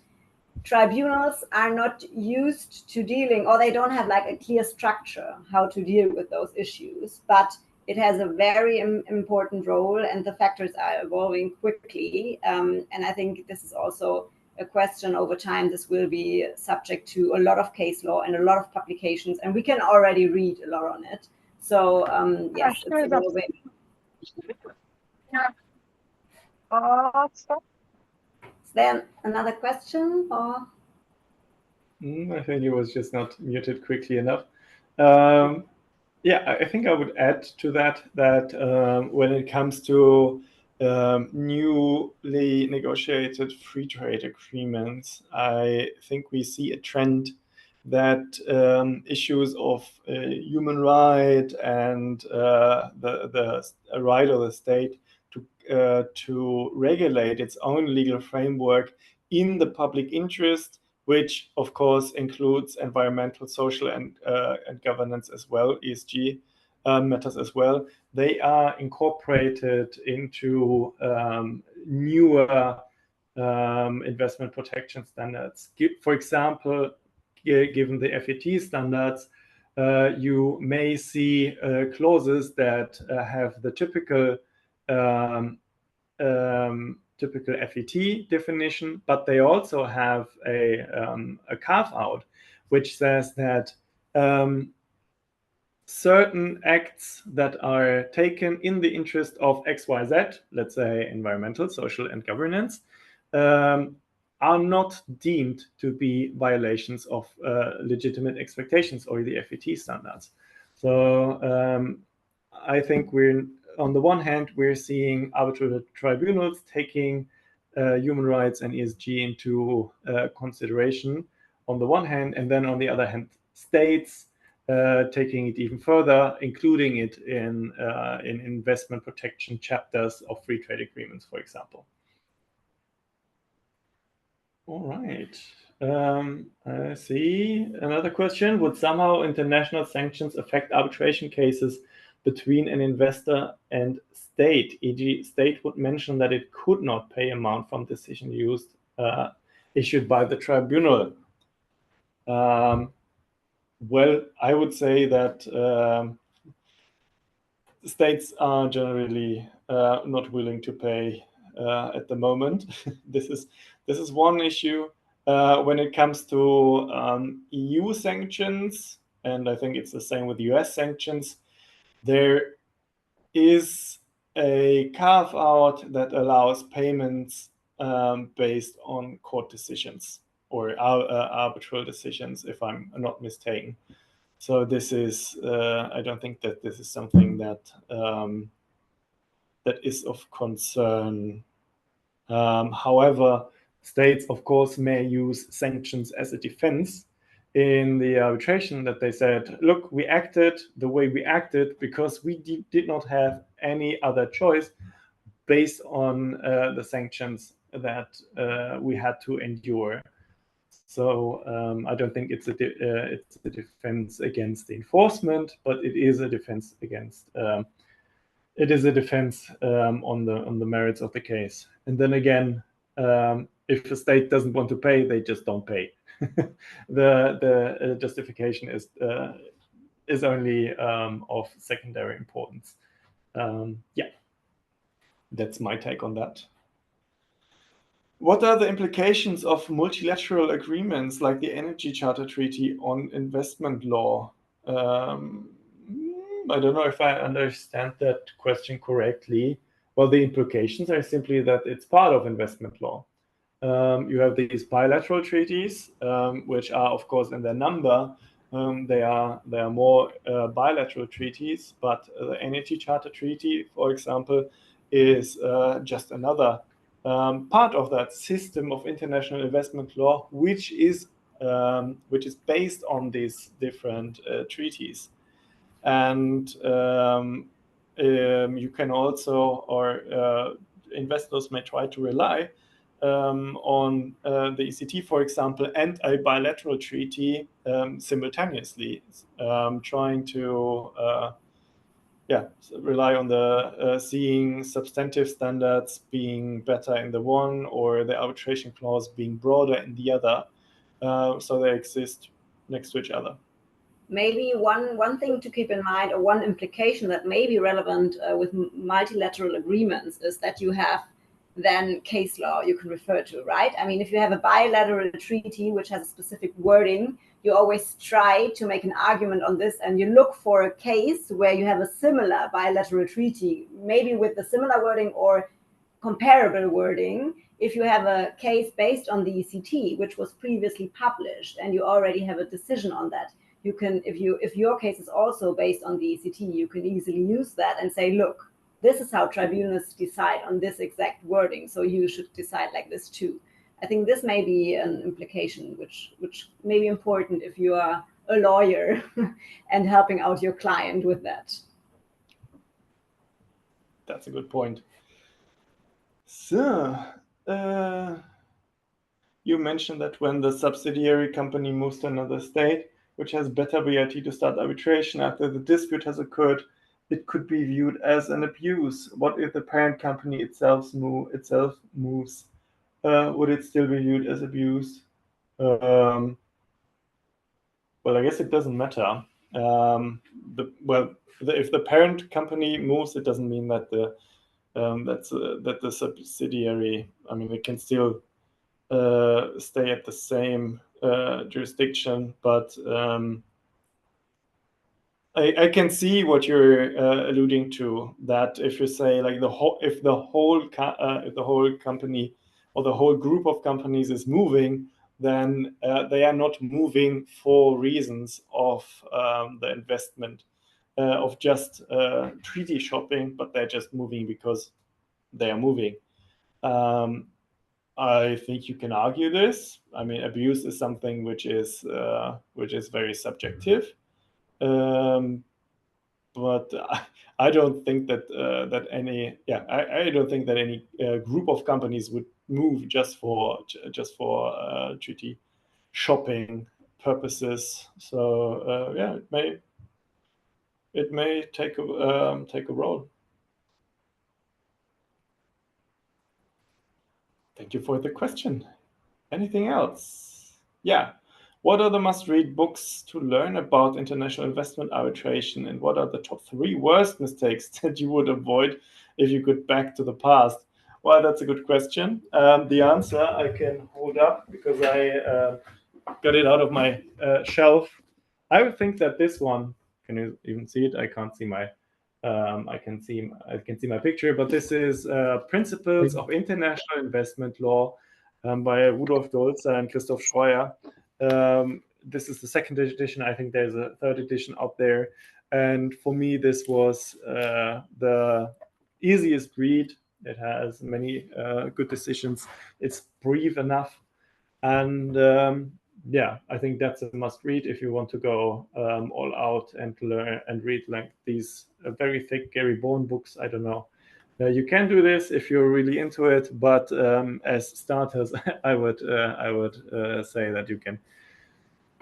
tribunals are not used to dealing, or they don't have like a clear structure how to deal with those issues. But it has a very important role, and the factors are evolving quickly. And I think this is also a question over time. This will be subject to a lot of case law and a lot of publications, and we can already read a lot on it. So yes, it's evolving. Is there another question, or? I think he was just not muted quickly enough. Yeah, I think I would add to that when it comes to newly negotiated free trade agreements, I think we see a trend that issues of human right and the right of the state to regulate its own legal framework in the public interest, which of course includes environmental, social, and governance as well, ESG matters as well. They are incorporated into newer investment protection standards. For example, given the FET standards, you may see clauses that have the typical typical FET definition, but they also have a carve out, which says that certain acts that are taken in the interest of XYZ, let's say environmental, social, and governance, are not deemed to be violations of legitimate expectations or the FET standards. So I think on the one hand, we're seeing arbitral tribunals taking human rights and ESG into consideration on the one hand, and then on the other hand, states taking it even further, including it in investment protection chapters of free trade agreements, for example. All right. I see another question. Would somehow international sanctions affect arbitration cases between an investor and state? E.g., state would mention that it could not pay amount from decision issued by the tribunal. Well, I would say that states are generally not willing to pay at the moment. This is one issue. When it comes to EU sanctions, and I think it's the same with US sanctions, there is a carve out that allows payments based on court decisions or arbitral decisions, if I'm not mistaken. So this is, I don't think that this is something that that is of concern. However, states, of course, may use sanctions as a defense in the arbitration, that they said, look, we acted the way we acted because we did not have any other choice based on the sanctions that we had to endure. So I don't think it's a defense against the enforcement, but it is a defense against it is a defense on the merits of the case. And then again, if a state doesn't want to pay, they just don't pay. The justification is only of secondary importance. Yeah, that's my take on that. What are the implications of multilateral agreements like the Energy Charter Treaty on investment law? I don't know if I understand that question correctly. Well, the implications are simply that it's part of investment law. You have these bilateral treaties, which are, of course, in their number, they are more bilateral treaties, but the Energy Charter Treaty, for example, is just another part of that system of international investment law, which is based on these different treaties. And you can also, or investors may try to rely on the ECT, for example, and a bilateral treaty simultaneously, trying to rely on the seeing substantive standards being better in the one or the arbitration clause being broader in the other, so they exist next to each other. Maybe one thing to keep in mind, or one implication that may be relevant with multilateral agreements, is that you have then case law you can refer to, right? I mean, if you have a bilateral treaty which has a specific wording, you always try to make an argument on this, and you look for a case where you have a similar bilateral treaty, maybe with the similar wording or comparable wording. If you have a case based on the ECT, which was previously published, and you already have a decision on that, you can, if your case is also based on the ECT, you can easily use that and say, look, this is how tribunals decide on this exact wording, so you should decide like this too. I think this may be an implication which may be important if you are a lawyer and helping out your client with that. That's a good point. So, you mentioned that when the subsidiary company moves to another state, which has better BIT to start arbitration after the dispute has occurred, it could be viewed as an abuse. What if the parent company itself moves? Would it still be viewed as abuse? Well, I guess it doesn't matter. If the parent company moves, it doesn't mean that that the subsidiary, I mean, it can still stay at the same jurisdiction, but I can see what you're alluding to. That if you say like if the whole company or the whole group of companies is moving, then they are not moving for reasons of the investment of just treaty shopping, but they're just moving because they are moving. I think you can argue this. I mean, abuse is something which is very subjective. But I don't think that I don't think that any group of companies would move just for treaty shopping purposes. So it may take a role. Thank you for the question. Anything else? Yeah. What are the must-read books to learn about international investment arbitration, and what are the top 3 worst mistakes that you would avoid if you could back to the past? Well, that's a good question. The answer I can hold up because I got it out of my shelf. I would think that this one, can you even see it? I can't see my I can see my picture, but this is Principles of International Investment Law by Rudolf Dolzer and Christoph Scheuer. This is the 2nd edition. I think there's a 3rd edition out there. And for me, this was the easiest read. It has many good decisions. It's brief enough. And I think that's a must read if you want to go all out and learn and read like these very thick Gary Bowen books. I don't know. You can do this if you're really into it, but as starters, I would say that you can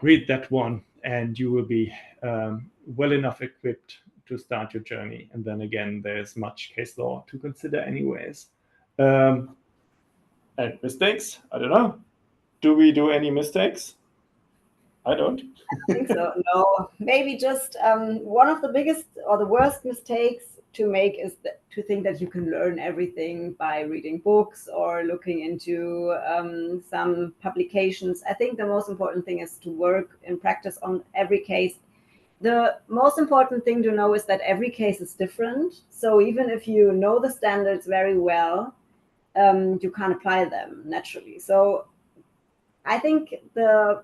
read that one, and you will be well enough equipped to start your journey. And then again, there's much case law to consider, anyways. And mistakes? I don't know. Do we do any mistakes? I don't. I think so. No, maybe just one of the biggest or the worst mistakes to make is to think that you can learn everything by reading books or looking into some publications. I think the most important thing is to work in practice on every case. The most important thing to know is that every case is different. So even if you know the standards very well, you can't apply them naturally. So I think the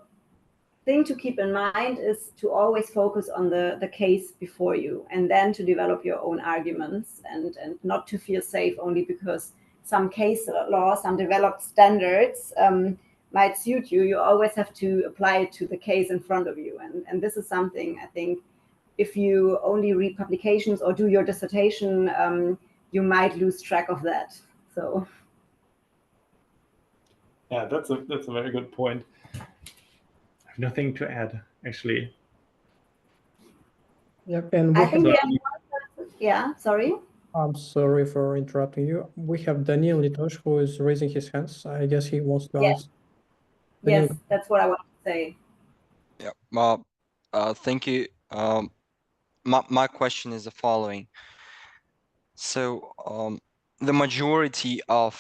thing to keep in mind is to always focus on the case before you, and then to develop your own arguments, and not to feel safe only because some case law, some developed standards might suit you. You always have to apply it to the case in front of you. And this is something I think if you only read publications or do your dissertation, you might lose track of that. So. Yeah, that's a very good point. I have nothing to add, actually. Yep, and I think sorry. I'm sorry for interrupting you. We have Daniel Litosh who is raising his hands. I guess he wants to answer. Yes, that's what I want to say. Yeah. Well, thank you. My question is the following. So, the majority of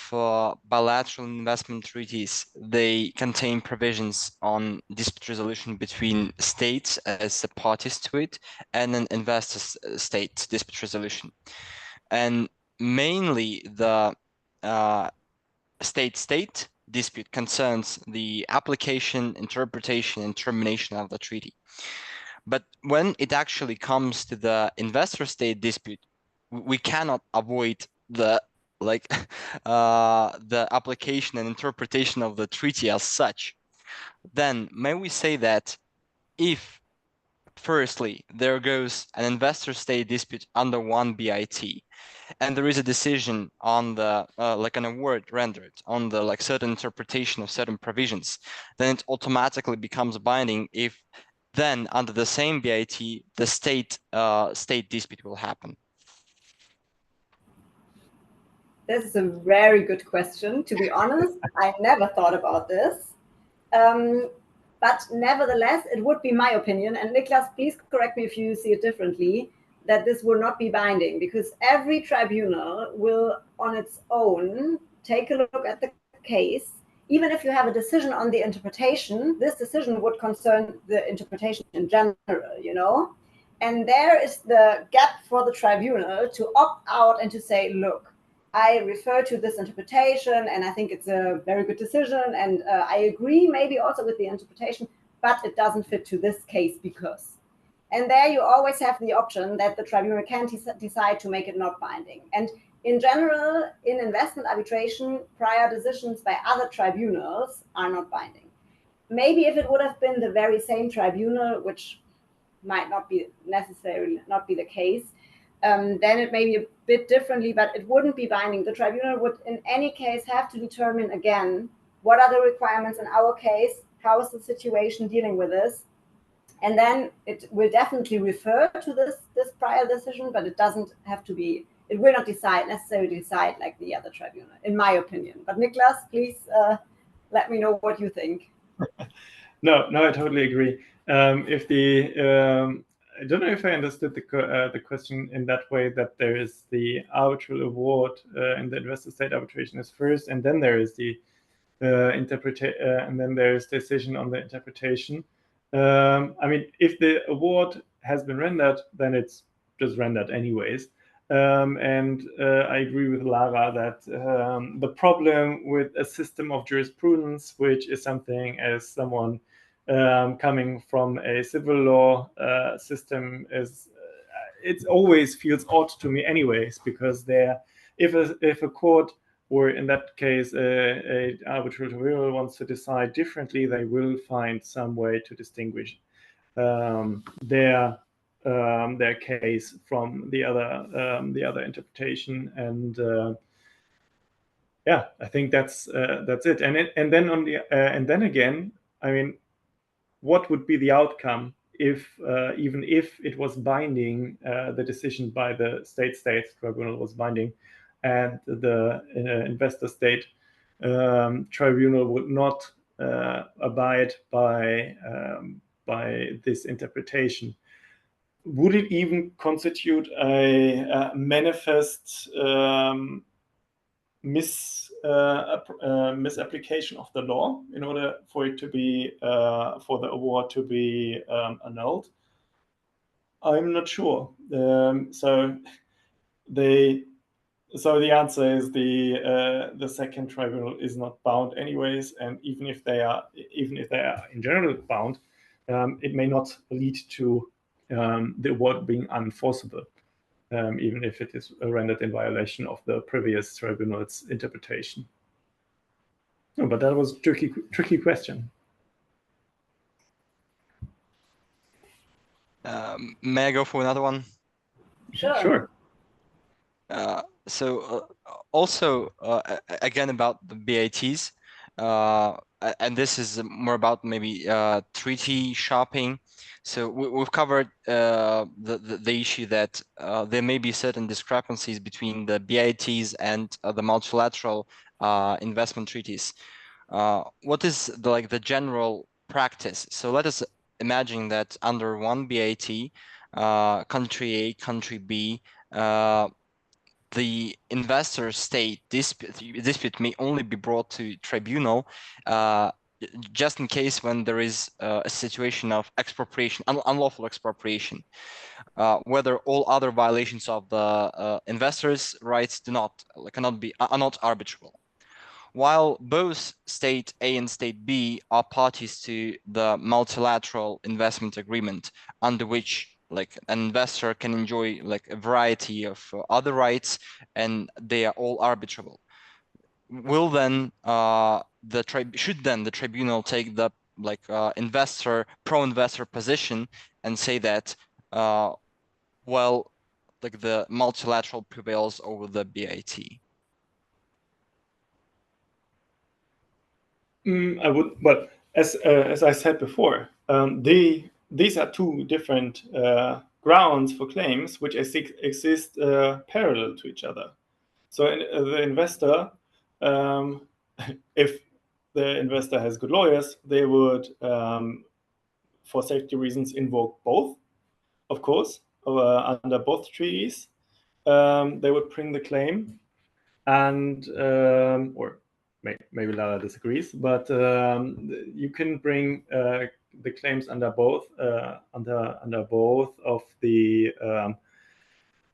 bilateral investment treaties, they contain provisions on dispute resolution between states as the parties to it, and an investor-state dispute resolution. And mainly the state-state dispute concerns the application, interpretation, and termination of the treaty. But when it actually comes to the investor-state dispute, we cannot avoid the the application and interpretation of the treaty as such. Then may we say that if firstly there goes an investor-state dispute under one BIT, and there is a decision on the like an award rendered on the like certain interpretation of certain provisions, then it automatically becomes binding if then under the same BIT the state dispute will happen. This is a very good question. To be honest, I never thought about this. But nevertheless, it would be my opinion, and Niclas, please correct me if you see it differently, that this will not be binding, because every tribunal will on its own take a look at the case. Even if you have a decision on the interpretation, this decision would concern the interpretation in general, you know? And there is the gap for the tribunal to opt out and to say, look, I refer to this interpretation and I think it's a very good decision, and I agree maybe also with the interpretation, but it doesn't fit to this case because. And there you always have the option that the tribunal can decide to make it not binding. And in general, in investment arbitration, prior decisions by other tribunals are not binding. Maybe if it would have been the very same tribunal, which might not be necessarily not be the case, then it may be a bit differently, but it wouldn't be binding. The tribunal would in any case have to determine again, what are the requirements in our case, how is the situation dealing with this, and then it will definitely refer to this prior decision, but it doesn't have to be, it will not necessarily decide like the other tribunal, in my opinion. But Niclas, please let me know what you think. No, I totally agree. I don't know if I understood the question in that way, that there is the arbitral award in the investor-state arbitration is first, and then there is the and then there is decision on the interpretation. I mean, if the award has been rendered, then it's just rendered anyways. And I agree with Lara that the problem with a system of jurisprudence, which is something as someone coming from a civil law system, is it always feels odd to me anyways, because if a court, or in that case a arbitral tribunal, wants to decide differently, they will find some way to distinguish their case from the other interpretation. And yeah, I think that's it. And then again, I mean, what would be the outcome if even if it was binding, the decision by the state tribunal was binding, and the investor-state tribunal would not abide by this interpretation? Would it even constitute a manifest misapplication of the law in order for it to be for the award to be annulled? I'm not sure. So the answer is the second tribunal is not bound anyways, and even if they are in general bound, it may not lead to the award being unenforceable, even if it is rendered in violation of the previous tribunal's interpretation. Oh, but that was a tricky question. May I go for another one? Sure. So also again about the BITs, and this is more about maybe treaty shopping. So we've covered the issue that there may be certain discrepancies between the BITs and the multilateral investment treaties. What is the general practice? So let us imagine that under one BIT, country A, country B, the investor-state dispute may only be brought to tribunal just in case when there is a situation of expropriation, unlawful expropriation, whether all other violations of the investors' rights are not arbitrable. while both state A and state B are parties to the multilateral investment agreement, under which like an investor can enjoy like a variety of other rights, and they are all arbitrable. Will then should then the tribunal take the like pro-investor position and say that well, like the multilateral prevails over the BIT? I would, but as I said before, these are two different grounds for claims which exist parallel to each other. So the investor, if the investor has good lawyers, they would, for safety reasons, invoke both, of course, under both treaties. They would bring the claim, and or maybe Lara disagrees, but you can bring the claims under both of the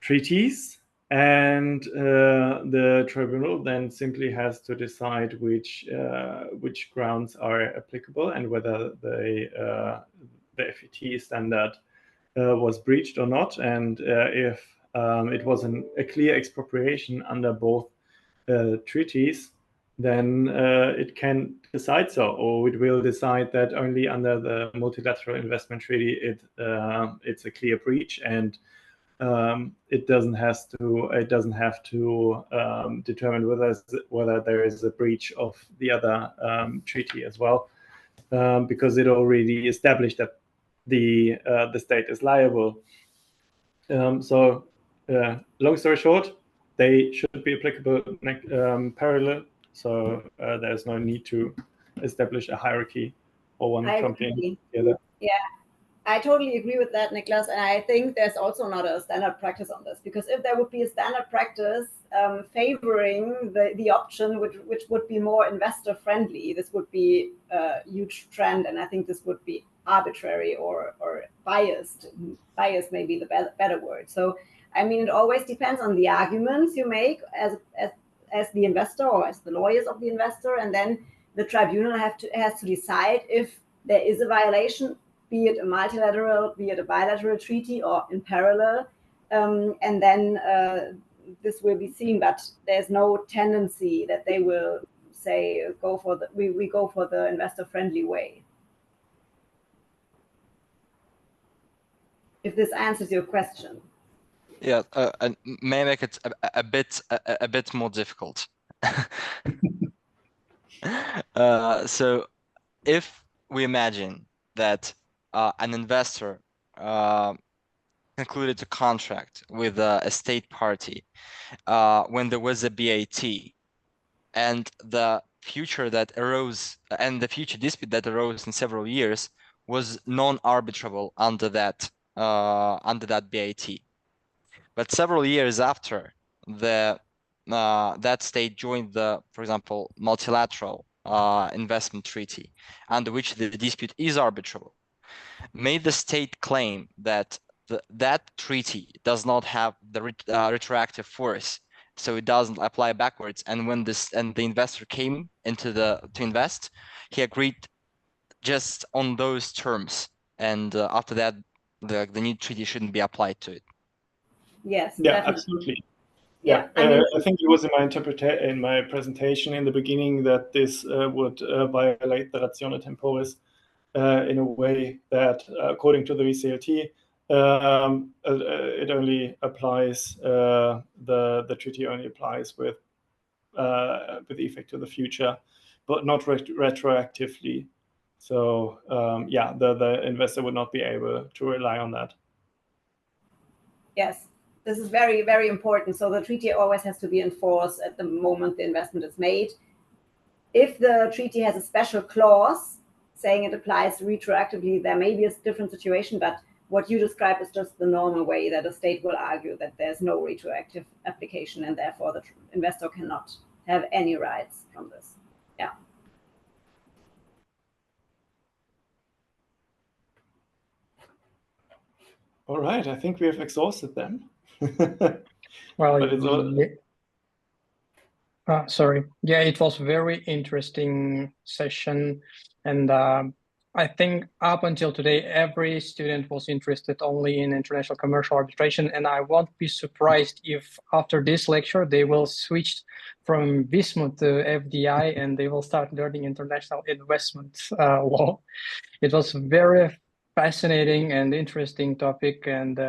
treaties, and the tribunal then simply has to decide which grounds are applicable and whether the FET standard was breached or not, and if it was a clear expropriation under both treaties, then it can decide so, or it will decide that only under the multilateral investment treaty it's a clear breach, and it doesn't have to determine whether there is a breach of the other treaty as well, because it already established that the state is liable. So long story short, they should be applicable parallel, so there's no need to establish a hierarchy or one trumpeting the other. Yeah, I totally agree with that, Niclas, and I think there's also not a standard practice on this, because if there would be a standard practice favoring the option which would be more investor friendly, this would be a huge trend, and I think this would be arbitrary or biased. Bias may be the better word. So I mean, it always depends on the arguments you make as the investor or as the lawyers of the investor, and then the tribunal has to decide if there is a violation, be it a multilateral, be it a bilateral treaty, or in parallel, and then this will be seen. But there's no tendency that they will say we go for the investor friendly way. If this answers your question. Yeah, and may I make it a bit more difficult. So if we imagine that an investor concluded a contract with a state party when there was a BAT, and the future dispute that arose in several years was non-arbitrable under that BAT. But several years after that state joined the, for example, multilateral investment treaty, under which the dispute is arbitrable, may the state claim that that treaty does not have the retroactive force, so it doesn't apply backwards, and when the investor came to invest, he agreed just on those terms, and after that the new treaty shouldn't be applied to it? Yes. Yeah, definitely. absolutely. Yeah, I think it was in my presentation in the beginning that this would violate the ratione temporis in a way that, according to the VCLT, it only applies, the treaty only applies with effect to the future, but not retroactively. So the investor would not be able to rely on that. Yes, this is very, very important. So the treaty always has to be enforced at the moment the investment is made. If the treaty has a special clause saying it applies retroactively, there may be a different situation, but what you described is just the normal way that a state will argue that there's no retroactive application, and therefore the investor cannot have any rights from this. Yeah. All right, I think we have exhausted them. Well, Sorry. Yeah, it was very interesting session, and I think up until today, every student was interested only in international commercial arbitration, and I won't be surprised if after this lecture they will switch from Vismut to FDI and they will start learning international investment law. It was very fascinating and interesting topic, and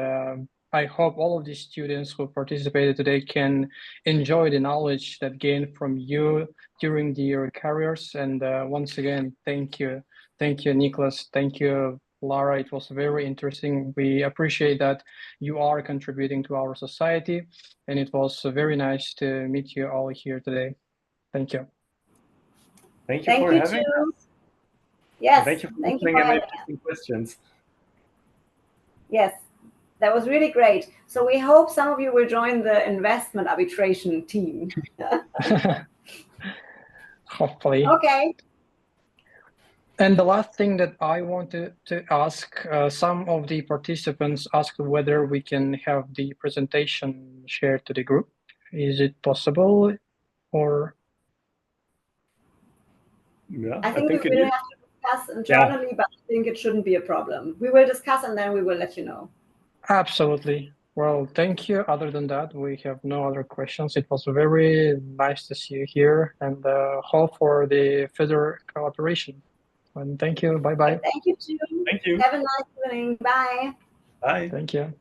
I hope all of the students who participated today can enjoy the knowledge that gained from you during your careers. And once again, thank you. Thank you, Niclas. Thank you, Lara. It was very interesting. We appreciate that you are contributing to our society, and it was very nice to meet you all here today. Thank you. Thank you Thank for you having too. us. Yes, Thank you for thank you listening for and having us. interesting questions. Yes, that was really great. So we hope some of you will join the investment arbitration team. Hopefully. Okay. And the last thing that I wanted to ask, some of the participants asked whether we can have the presentation shared to the group. Is it possible, or? Yeah, I think we it will is. have to discuss internally, but I think it shouldn't be a problem. We will discuss and then we will let you know. Absolutely. Well, thank you. Other than that, we have no other questions. It was very nice to see you here, and hope for the further cooperation. And thank you. Bye-bye. Thank you too. Thank you. Have a nice evening. Bye. Bye. Thank you.